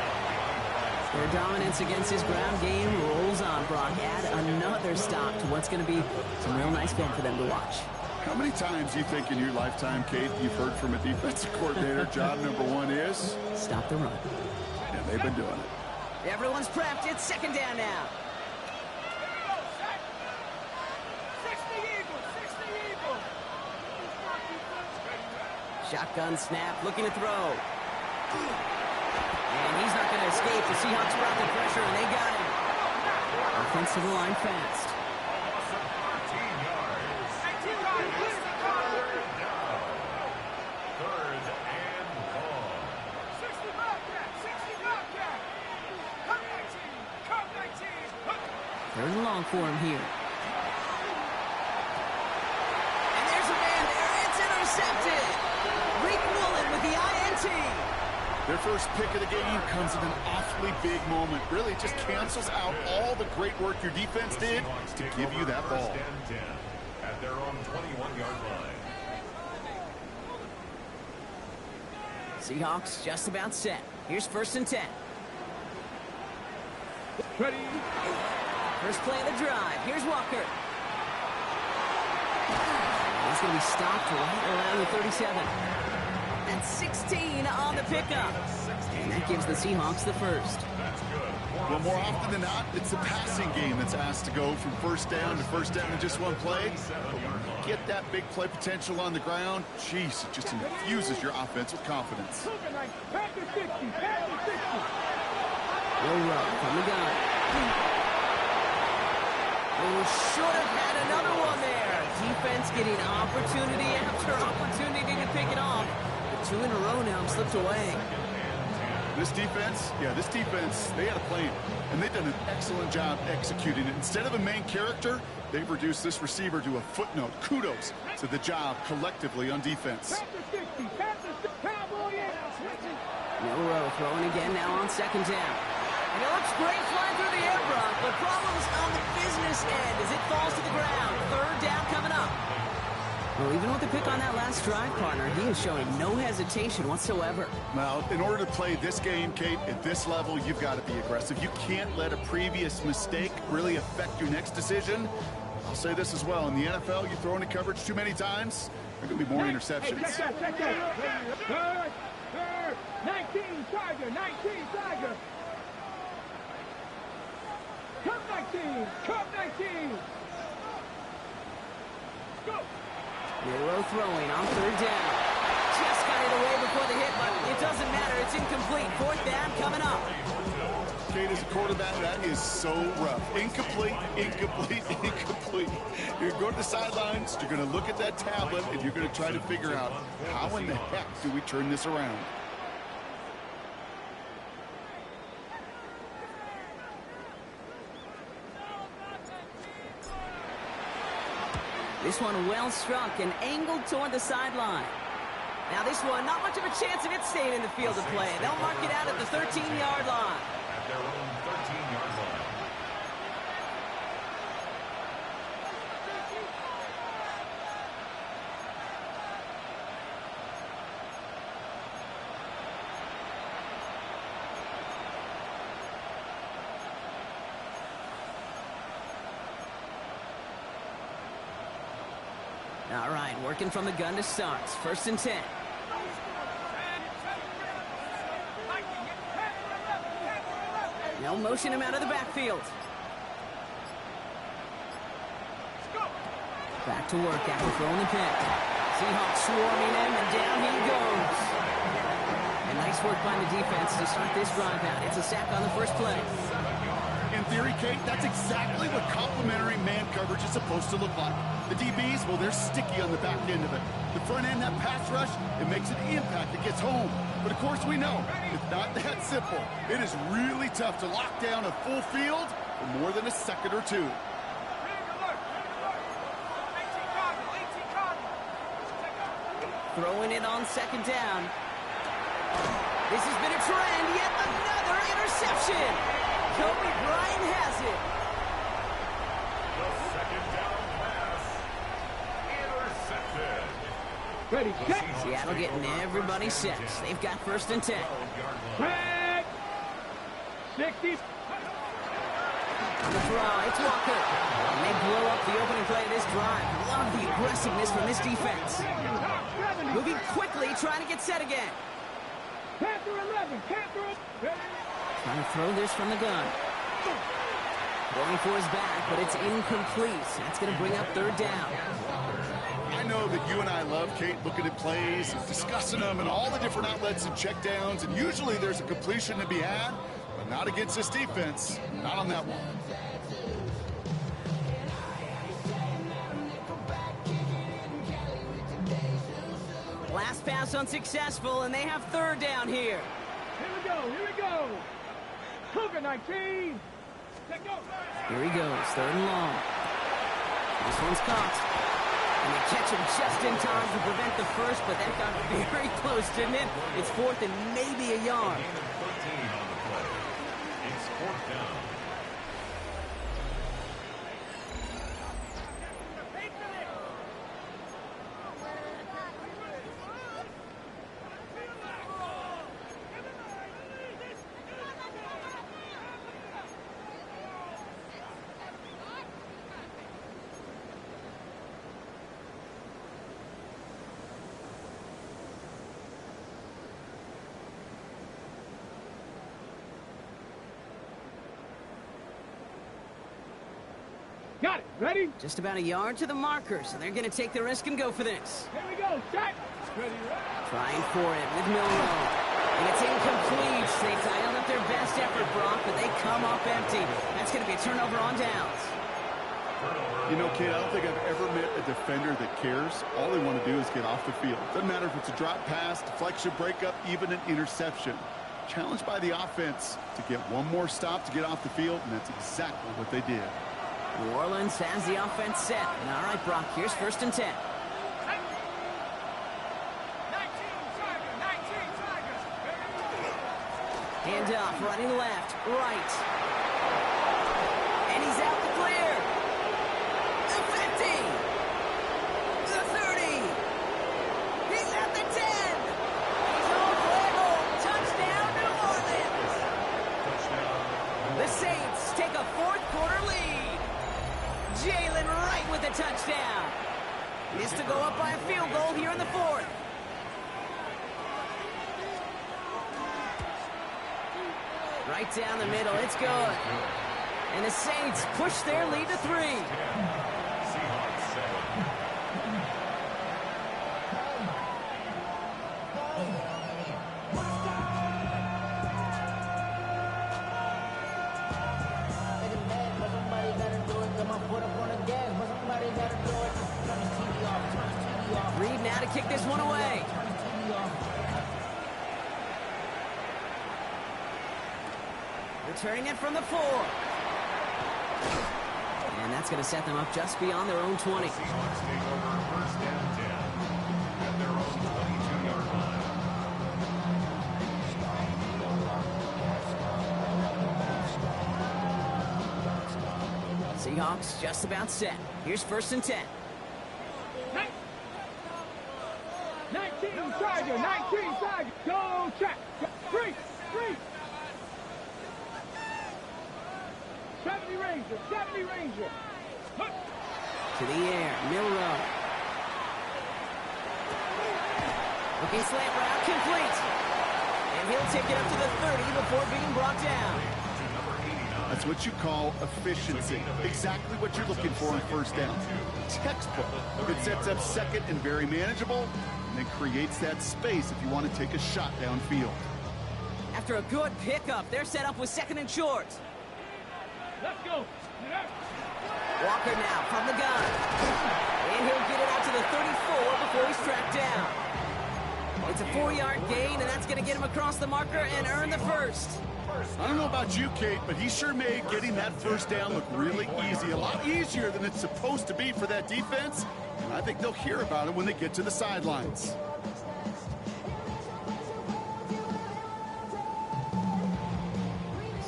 Speaker 1: Their dominance against his ground game rolls on, Brock. Add another stop to what's going to be some real nice film for them to watch.
Speaker 3: How many times do you think in your lifetime, Kate, you've heard from a defensive coordinator, job number 1 is?
Speaker 1: Stop the run.
Speaker 3: And they've been doing it.
Speaker 1: Everyone's prepped. It's 2nd down now. Shotgun snap, looking to throw. And he's not going to escape. The Seahawks brought the pressure, and they got him. Offensive line fast. Third and long for him here. And there's a man there. It's intercepted. Rick Woolen with the INT.
Speaker 3: Their first pick of the game comes at an awfully big moment. Really just cancels out all the great work your defense did to give you that ball.
Speaker 4: At their own 21-yard line.
Speaker 1: Seahawks just about set. Here's 1st and 10.
Speaker 2: Ready.
Speaker 1: First play of the drive. Here's Walker. He's going to be stopped right around the 37. That's 16 on the pickup. And that gives the Seahawks the first.
Speaker 3: Well, more often than not, it's the passing game that's asked to go from 1st down to 1st down in just one play. But when you get that big play potential on the ground, jeez, it just infuses your offense with confidence.
Speaker 1: Will Rowe from the gun. Oh, should have had another one there. Defense getting opportunity after opportunity to pick it off. The 2 in a row now slipped away.
Speaker 3: This defense, they had a plan, and they've done an excellent job executing it. Instead of a main character, they've reduced this receiver to a footnote. Kudos to the job collectively on defense.
Speaker 1: Milrow throwing again now on 2nd down. And it looks great flying through the air, Brock, but problems on the business end as it falls to the ground. Third down coming up. Well, even with the pick on that last drive, partner, he is showing no hesitation whatsoever.
Speaker 3: Well, in order to play this game, Kate, at this level, you've got to be aggressive. You can't let a previous mistake really affect your next decision. I'll say this as well. In the NFL, you throw into coverage too many times, there are going to be more interceptions.
Speaker 2: Hey, check that. Third. 19, Tiger. 19, Tiger. Cup 19. Cup 19. Go.
Speaker 1: Miro throwing on third down. Just got it away before the hit, but it doesn't matter. It's incomplete. Fourth down coming up.
Speaker 3: Kate, as a quarterback, that is so rough. Incomplete. You're going to the sidelines, you're going to look at that tablet, and you're going to try to figure out how in the heck do we turn this around.
Speaker 1: This one well struck and angled toward the sideline. Now this one, not much of a chance of it staying in the field of play. They'll mark it out at the 13-yard line.
Speaker 4: At their own 13-yard line.
Speaker 1: All right, working from the gun to start. First and 10. They'll motion him out of the backfield. Back to work after throwing the pick. Seahawks swarming him, and down he goes. And nice work by the defense to start this drive out. It's a sack on the first play.
Speaker 3: In theory, Kate, that's exactly what complementary man coverage is supposed to look like. The DBs, well, they're sticky on the back end of it. The front end, that pass rush, it makes an impact. It gets home. But, of course, we know it's not that simple. It is really tough to lock down a full field for more than a second or two.
Speaker 1: Throwing it on second down. This has been a trend. Yet another interception. Kobe Bryant has it.
Speaker 4: The second down pass. Intercepted.
Speaker 2: Ready, set.
Speaker 1: Seattle getting everybody set. They've got first and 10.
Speaker 2: Back. 60.
Speaker 1: On the throw, it's Walker. And they blow up the opening play of this drive. Love the aggressiveness from this defense. Moving quickly, trying to get set again.
Speaker 2: Panther 11. Panther.
Speaker 1: Trying to throw this from the gun. Going for his back, but it's incomplete. That's going to bring up third down.
Speaker 3: I know that you and I love, Kate, looking at plays, discussing them, and all the different outlets and checkdowns, and usually there's a completion to be had, but not against this defense. Not on that one.
Speaker 1: Last pass unsuccessful, and they have third down here.
Speaker 2: Here we go. Cougar 19. Let go.
Speaker 1: Here he goes, third and long. This one's caught. And they catch him just in time to prevent the first, but that got very close, didn't it? It's fourth and maybe a yard.
Speaker 4: 13 on the play. It's fourth down.
Speaker 2: Got it. Ready?
Speaker 1: Just about a yard to the marker, so they're going to take the risk and go for this.
Speaker 2: Here we go. Set. Ready.
Speaker 1: Trying for it with Milroe. And it's incomplete. They dialed up their best effort, Brock, but they come up empty. That's going to be a turnover on downs.
Speaker 3: You know, Kate, I don't think I've ever met a defender that cares. All they want to do is get off the field. Doesn't matter if it's a drop pass, deflection, breakup, even an interception. Challenged by the offense to get one more stop to get off the field, and that's exactly what they did.
Speaker 1: New Orleans has the offense set. And all right, Brock, here's first and 10.
Speaker 2: 19 Tigers.
Speaker 1: Hand off, running left, right. And he's out the clear. The 50. The 30. He's at the 10. He's all the way home. Touchdown, New Orleans. The Saints take a fourth quarter lead. Jalen Wright with a touchdown. Is to go up by a field goal here in the fourth. Right down the middle, it's good. And the Saints push their lead to 3.
Speaker 4: Seahawks 7.
Speaker 1: Reed now to kick this one away. Returning it from the 4. And that's going to set them up just beyond their own 20.
Speaker 4: Seahawks take over first and 10 at their own 22-yard line.
Speaker 1: Seahawks just about set. Here's first and 10.
Speaker 2: 19 Tiger, 19 Tiger. Go check. 3. 70 Ranger, 70 Ranger.
Speaker 1: To the air, Milrow. Looking slant route, complete. And he'll take it up to the 30 before being brought down.
Speaker 3: That's what you call efficiency. Exactly what you're looking for on first down. Textbook. It sets up second and very manageable, and then creates that space if you want to take a shot downfield.
Speaker 1: After a good pickup, they're set up with second and short.
Speaker 2: Let's go.
Speaker 1: Walker now from the gun. And he'll get it out to the 34 before he's tracked down. It's a 4-yard gain, and that's going to get him across the marker and earn the first.
Speaker 3: I don't know about you, Kate, but he sure made getting that first down look really easy. A lot easier than it's supposed to be for that defense. And I think they'll hear about it when they get to the sidelines.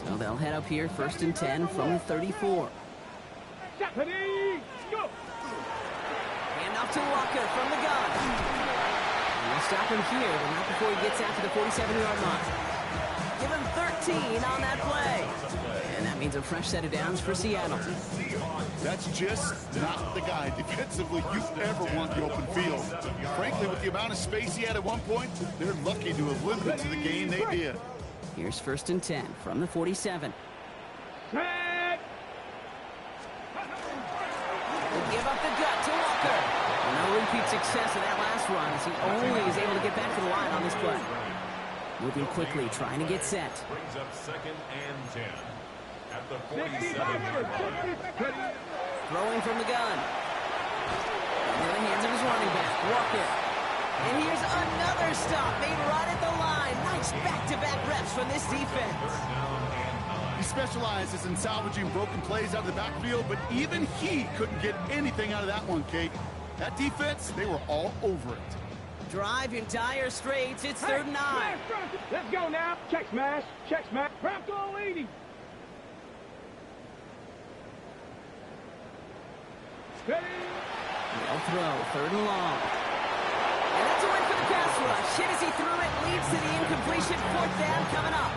Speaker 1: So they'll head up here first and 10 from the 34.
Speaker 2: Ready, go.
Speaker 1: Hand off to Walker from the gun. And they'll stop him here, but not before he gets out to the 47-yard line. Give him 13 on that play. And that means a fresh set of downs for Seattle.
Speaker 3: That's just not the guy defensively you ever want the open field. Frankly, with the amount of space he had at one point, they're lucky to have limited to the gain they did.
Speaker 1: Here's first and 10 from the 47.
Speaker 2: Set.
Speaker 1: They give up the gut to Walker. No repeat success of that last run as he only is able to get back to the line on this play. Moving quickly, trying to get set.
Speaker 4: Brings up second and 10 at the 47-yard line.
Speaker 1: Throwing from the gun. Into the hands of his running back, Walker. And here's another stop made right at the line. Nice back-to-back reps from this defense.
Speaker 3: He specializes in salvaging broken plays out of the backfield, but even he couldn't get anything out of that one, Kate. That defense, they were all over it.
Speaker 1: Drive in dire straits. It's third and 9.
Speaker 2: Let's go now. Check smash. Check smash. Bronco 80. Ready.
Speaker 1: They'll throw. Third and long. And that's a win for the pass rush. Hit as he threw it. Leads to the incompletion. Fourth down coming up.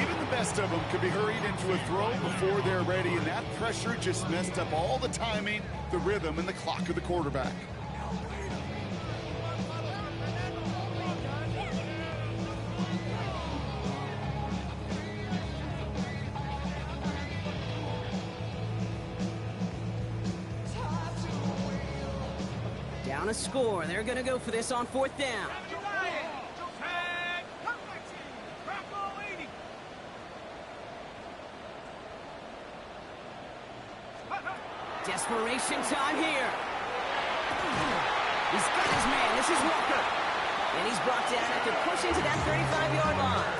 Speaker 3: Even the best of them could be hurried into a throw before they're ready, and that pressure just messed up all the timing, the rhythm, and the clock of the quarterback.
Speaker 1: Down a score. They're going to go for this on fourth down. Desperation time here. He's got his man. This is Walker. And he's brought down after pushing to that 35-yard line.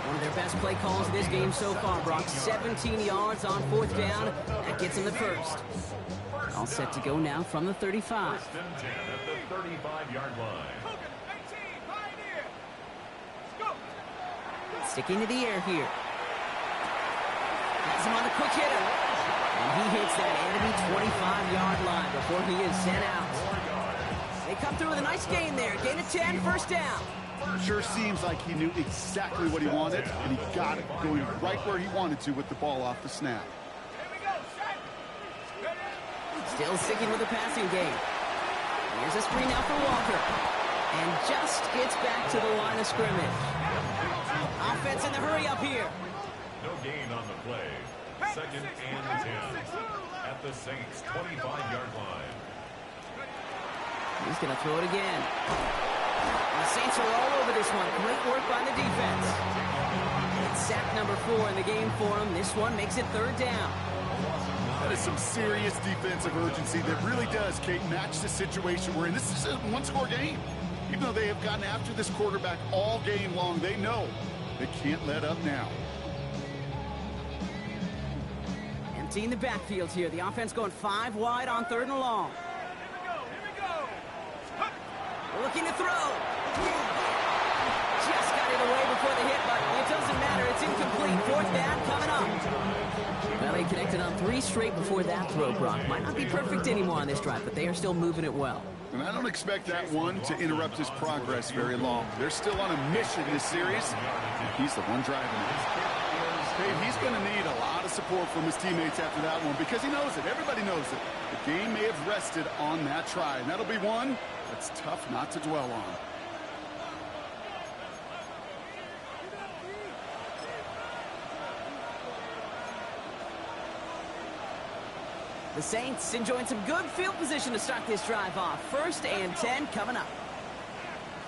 Speaker 1: One of their best play calls of this game so far, Brock. 17 yards on fourth down. That gets him the first. All set to go now from the 35.
Speaker 4: First and 10 at the 35-yard line.
Speaker 1: Sticking to the air here. Has him on the quick hitter. And he hits that enemy 25-yard line before he is sent out. They come through with a nice gain there. Gain of 10, first down.
Speaker 3: Sure seems like he knew exactly what he wanted, and he got it going right where he wanted to with the ball off the snap.
Speaker 1: Still sticking with the passing game. Here's a screen now for Walker. And just gets back to the line of scrimmage. Offense in the hurry up here.
Speaker 4: No gain on the play. Second and 10 at the Saints' 25-yard line.
Speaker 1: He's going to throw it again. The Saints are all over this one. Great work by the defense. It's sack number 4 in the game for him. This one makes it third down.
Speaker 3: That is some serious defensive urgency that really does, Kate, match the situation we're in. This is a one-score game. Even though they have gotten after this quarterback all game long, they know they can't let up now.
Speaker 1: Empty in the backfield here. The offense going 5 wide on 3rd and long. Looking to throw. Just got it away before the hit, but it doesn't matter. It's incomplete. 4th down coming up. Well, he connected on 3 straight before that throw, Brock. Might not be perfect anymore on this drive, but they are still moving it well.
Speaker 3: And I don't expect that one to interrupt his progress very long. They're still on a mission this series. He's the one driving it. Hey, he's going to need a lot of support from his teammates after that one because he knows it. Everybody knows it. The game may have rested on that try, and that'll be one that's tough not to dwell on.
Speaker 1: The Saints enjoying some good field position to start this drive off. 1st and 10 coming up.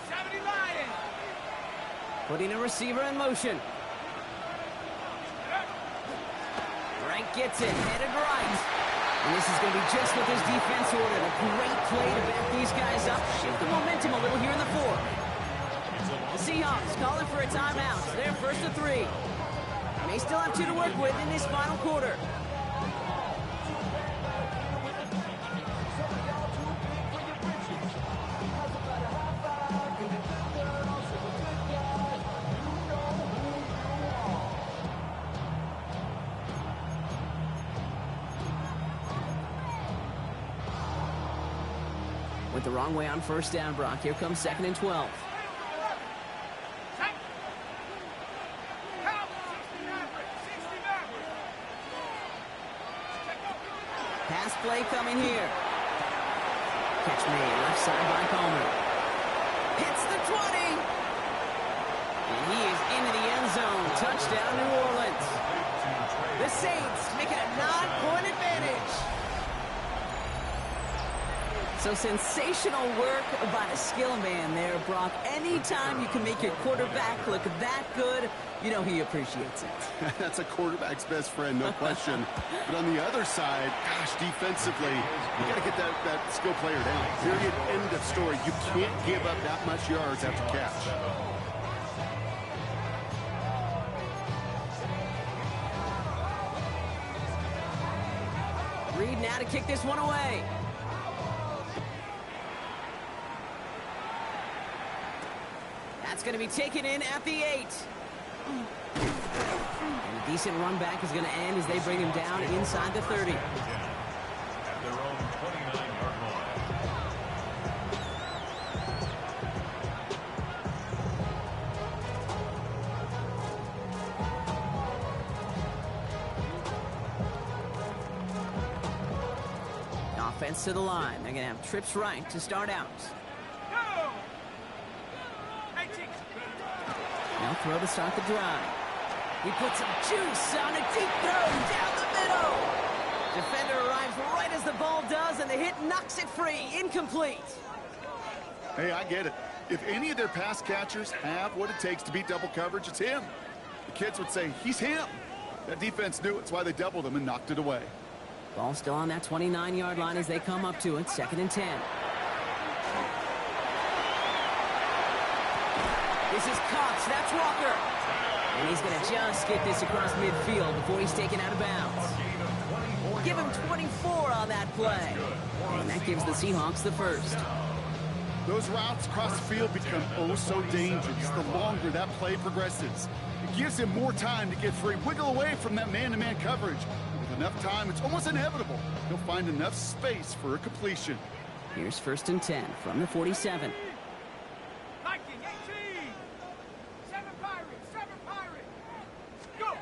Speaker 2: 70 Lions.
Speaker 1: Putting a receiver in motion. Frank gets it, headed right. And this is going to be just what this defense ordered. A great play to back these guys up. Shift the momentum a little here in the 4th. The Seahawks calling for a timeout. They're 1st and 3. May still have 2 to work with in this final quarter. Went the wrong way on 1st down, Brock. Here comes 2nd and 12. Pass play coming here. Catch made left side by Palmer. Hits the 20. And he is into the end zone. Touchdown, New Orleans. The Saints make it a 9-point advantage. So sensational work by the skill man there, Brock. Anytime you can make your quarterback look that good, you know he appreciates it.
Speaker 3: That's a quarterback's best friend, no question. But on the other side, gosh, defensively, you got to get that skill player down. Period, end of story. You can't give up that much yards after catch.
Speaker 1: Reed now to kick this one away. That's going to be taken in at the 8. And a decent run back is going to end as they bring him down inside the 30.
Speaker 4: At their own 29-yard line.
Speaker 1: Offense to the line. They're going to have trips right to start out. Now throw to start the drive. He puts some juice on a deep throw down the middle. Defender arrives right as the ball does, and the hit knocks it free. Incomplete.
Speaker 3: Hey, I get it. If any of their pass catchers have what it takes to beat double coverage, it's him. The kids would say, he's him. That defense knew it's why they doubled him and knocked it away.
Speaker 1: Ball still on that 29-yard line as they come up to it. 2nd and 10. This is Cox. That's Walker. And he's going to just get this across midfield before he's taken out of bounds. Give him 24 on that play. And that gives the Seahawks the 1st.
Speaker 3: Those routes across the field become oh so dangerous the longer that play progresses. It gives him more time to get free, wiggle away from that man-to-man coverage. With enough time, it's almost inevitable he'll find enough space for a completion.
Speaker 1: Here's 1st and 10 from the 47.
Speaker 2: Viking 18. 7 Pirates. 7 Pirates. Go.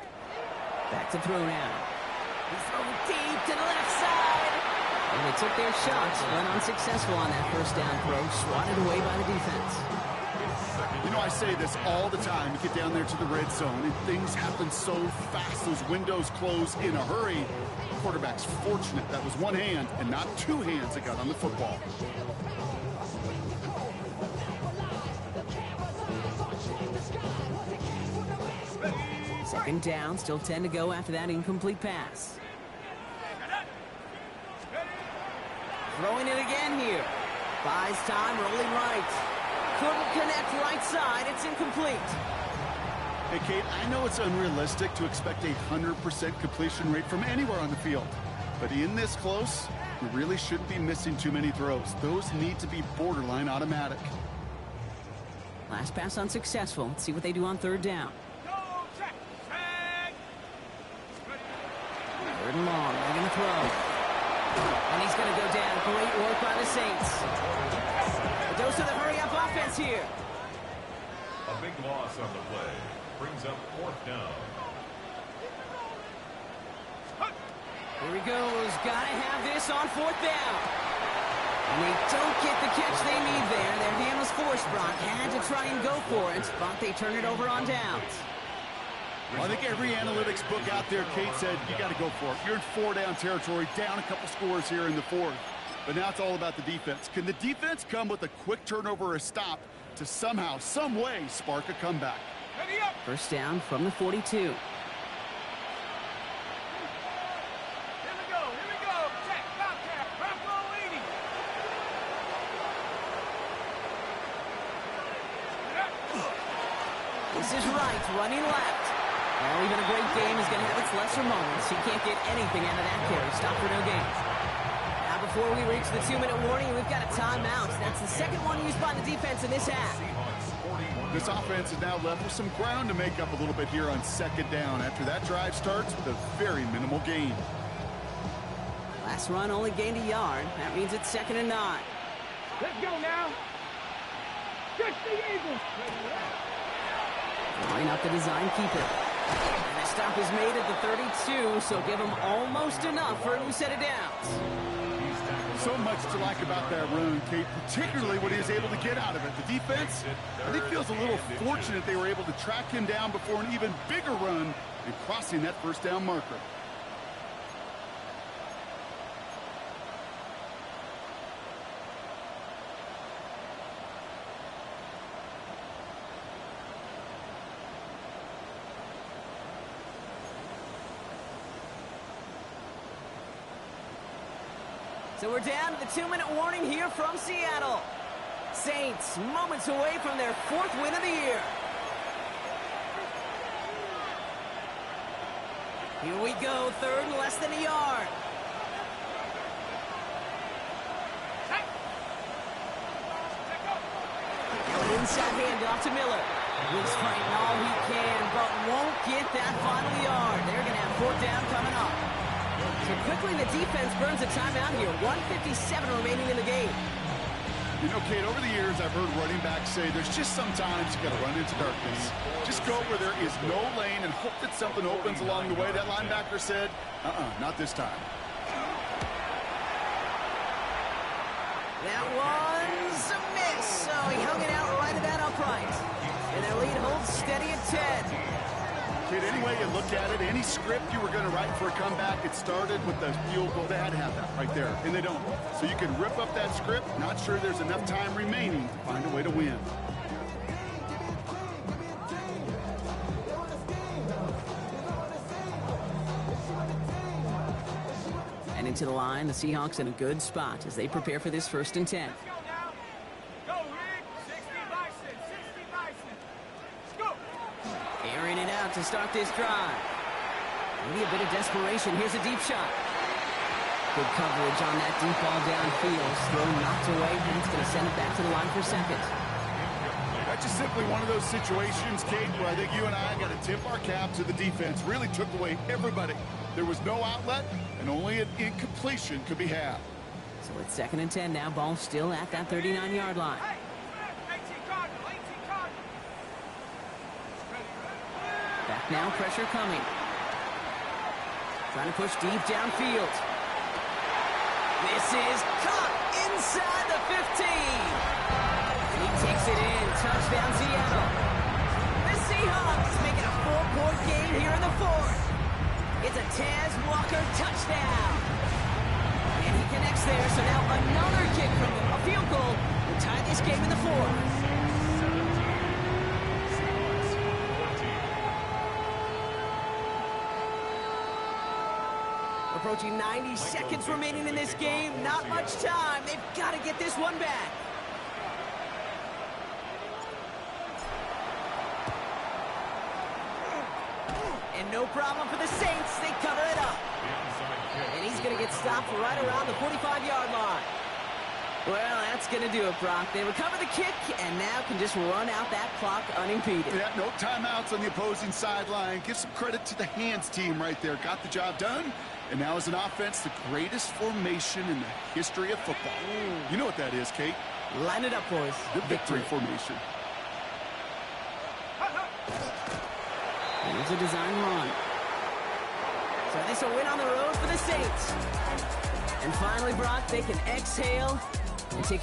Speaker 1: Back to throw now. He's throwing deep to the left side. And they took their shots, but unsuccessful on that 1st down throw, swatted away by the defense.
Speaker 3: You know, I say this all the time. You get down there to the red zone, and things happen so fast. Those windows close in a hurry. The quarterback's fortunate that was one hand and not two hands that got on the football.
Speaker 1: Second down, still 10 to go after that incomplete pass. Throwing it again here. Buys time, rolling right. Couldn't connect right side. It's incomplete.
Speaker 3: Hey, Kate, I know it's unrealistic to expect a 100% completion rate from anywhere on the field. But in this close, you really shouldn't be missing too many throws. Those need to be borderline automatic.
Speaker 1: Last pass unsuccessful. Let's see what they do on 3rd down. Third and long. They're going to throw. And he's going to go down. Great work by the Saints. A dose of the hurry-up offense here.
Speaker 4: A big loss on the play. Brings up 4th down.
Speaker 1: Here he goes. Got to have this on 4th down. And they don't get the catch they need there. Their hand was forced. Brock had to try and go for it, but they turn it over on downs.
Speaker 3: Well, I think every analytics book out there, Kate, said you got to go for it. You're in 4-down territory, down a couple scores here in the 4th. But now it's all about the defense. Can the defense come with a quick turnover or a stop to somehow, some way, spark a comeback?
Speaker 1: 1st down from the 42.
Speaker 2: Here we go. Check, contact, Bravo 80.
Speaker 1: This is right, running left. Well, even a great game is going to have its lesser moments. He can't get anything out of that carry. Stop for no gain. Now, before we reach the 2-minute warning, we've got a timeout. That's the second one used by the defense in this half.
Speaker 3: This offense is now left with some ground to make up a little bit here on 2nd down after that drive starts with a very minimal gain.
Speaker 1: Last run only gained a yard. That means it's 2nd and 9.
Speaker 2: Let's go now. Catch the Eagles.
Speaker 1: Line up the design keeper. And the stop is made at the 32, so give him almost enough for a new set of downs.
Speaker 3: So much to like about that run, Kate, particularly what he was able to get out of it. The defense, I think, feels a little fortunate they were able to track him down before an even bigger run and crossing that 1st down marker.
Speaker 1: So we're down to the 2-minute warning here from Seattle. Saints moments away from their 4th win of the year. Here we go, 3rd and less than a yard. An inside handoff to Miller. He's fighting all he can, but won't get that final yard. They're going to have 4th down coming up. So quickly the defense burns a timeout here. 1:57 remaining in the game.
Speaker 3: You know, Kate, over the years I've heard running backs say there's just sometimes you got to run into darkness. Just go where there is no lane and hope that something opens along the way. That linebacker said, not this time.
Speaker 1: That was a miss. So he hung it out right at that upright. And their lead holds steady at 10.
Speaker 3: Kate, any way you look at it, any script you were going to write for a comeback, it started with the field goal. They had to have that right there, and they don't. So you can rip up that script, not sure there's enough time remaining to find a way to win.
Speaker 1: And into the line, the Seahawks in a good spot as they prepare for this 1st and 10.
Speaker 2: Go, Rick. 60 Bison. 60 Bison. Go.
Speaker 1: Airing it out to start this drive. Maybe a bit of desperation. Here's a deep shot. Good coverage on that deep ball downfield. Throw knocked away, and it's going to send it back to the line for second.
Speaker 3: That's just simply one of those situations, Kate, where I think you and I got to tip our cap to the defense. Really took away everybody. There was no outlet, and only an incompletion could be had.
Speaker 1: So it's 2nd and 10 now. Ball still at that 39-yard line.
Speaker 2: Hey, 18 Cardinal, 18 Cardinal.
Speaker 1: Back now, pressure coming. Trying to push deep downfield. This is caught inside the 15. And he takes it in. Touchdown, Seattle. The Seahawks making a 4-point game here in the 4th. It's a Taz Walker touchdown. And he connects there, so now another kick from him. A field goal will tie this game in the 4th. Approaching 90 seconds remaining in this game. Not much time. They've got to get this one back. And no problem for the Saints. They cover it up. And he's going to get stopped right around the 45-yard line. Well, that's going to do it, Brock. They recover the kick and now can just run out that clock unimpeded.
Speaker 3: Yeah, no timeouts on the opposing sideline. Give some credit to the hands team right there. Got the job done. And now as an offense, the greatest formation in the history of football. You know what that is, Kate?
Speaker 1: Line it up, boys.
Speaker 3: The victory formation.
Speaker 1: Here's a design run. So this will win on the road for the Saints. And finally, Brock, they can exhale and take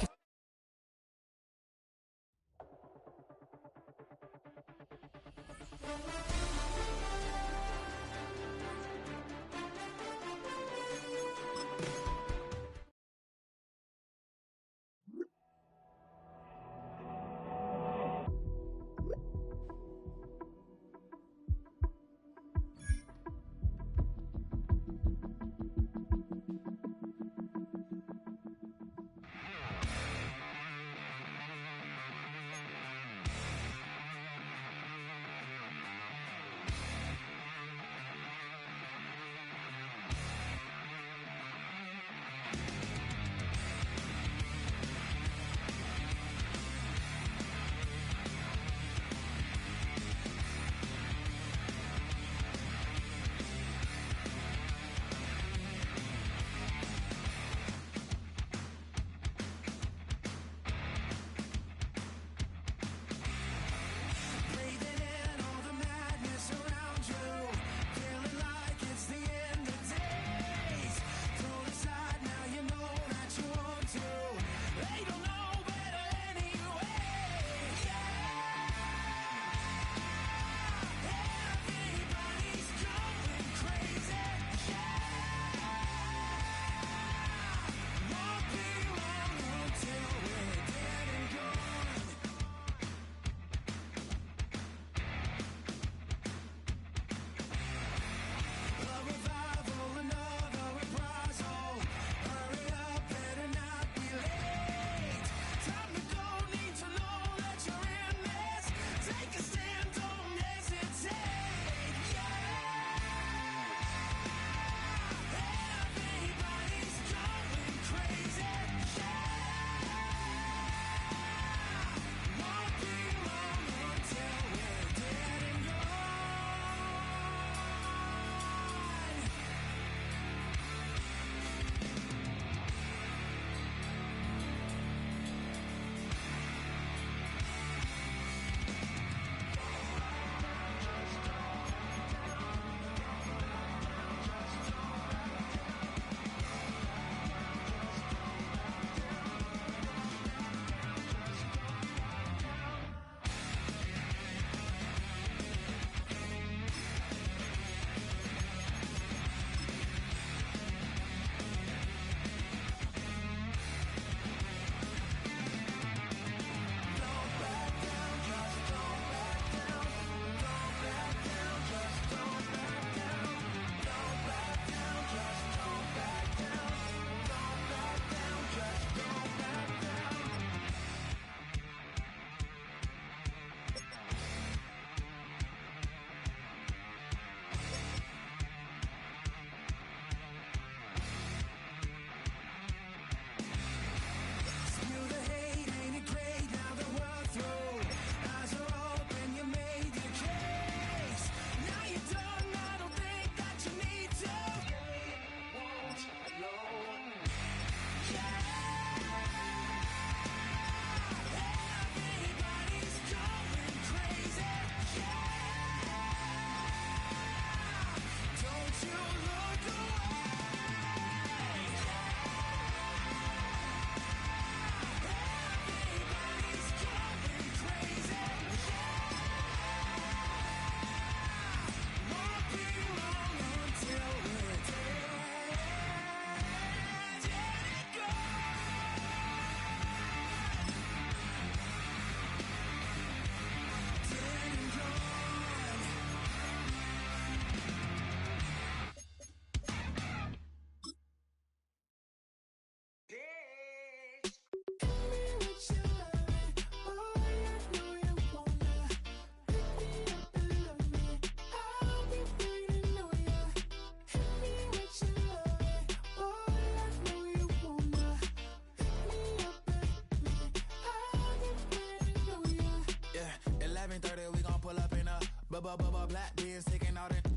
Speaker 5: Black beans taking all that.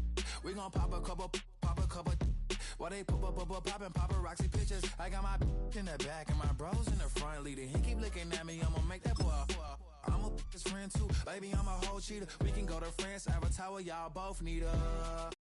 Speaker 5: We gon' pop a couple. While they poppin' paparazzi pictures. I got my in the back and my bros in the front leading. He keep looking at me, I'ma make that boy. I'm a his friend too, baby, I'm a whole cheater. We can go to France, Avatar, y'all both need a.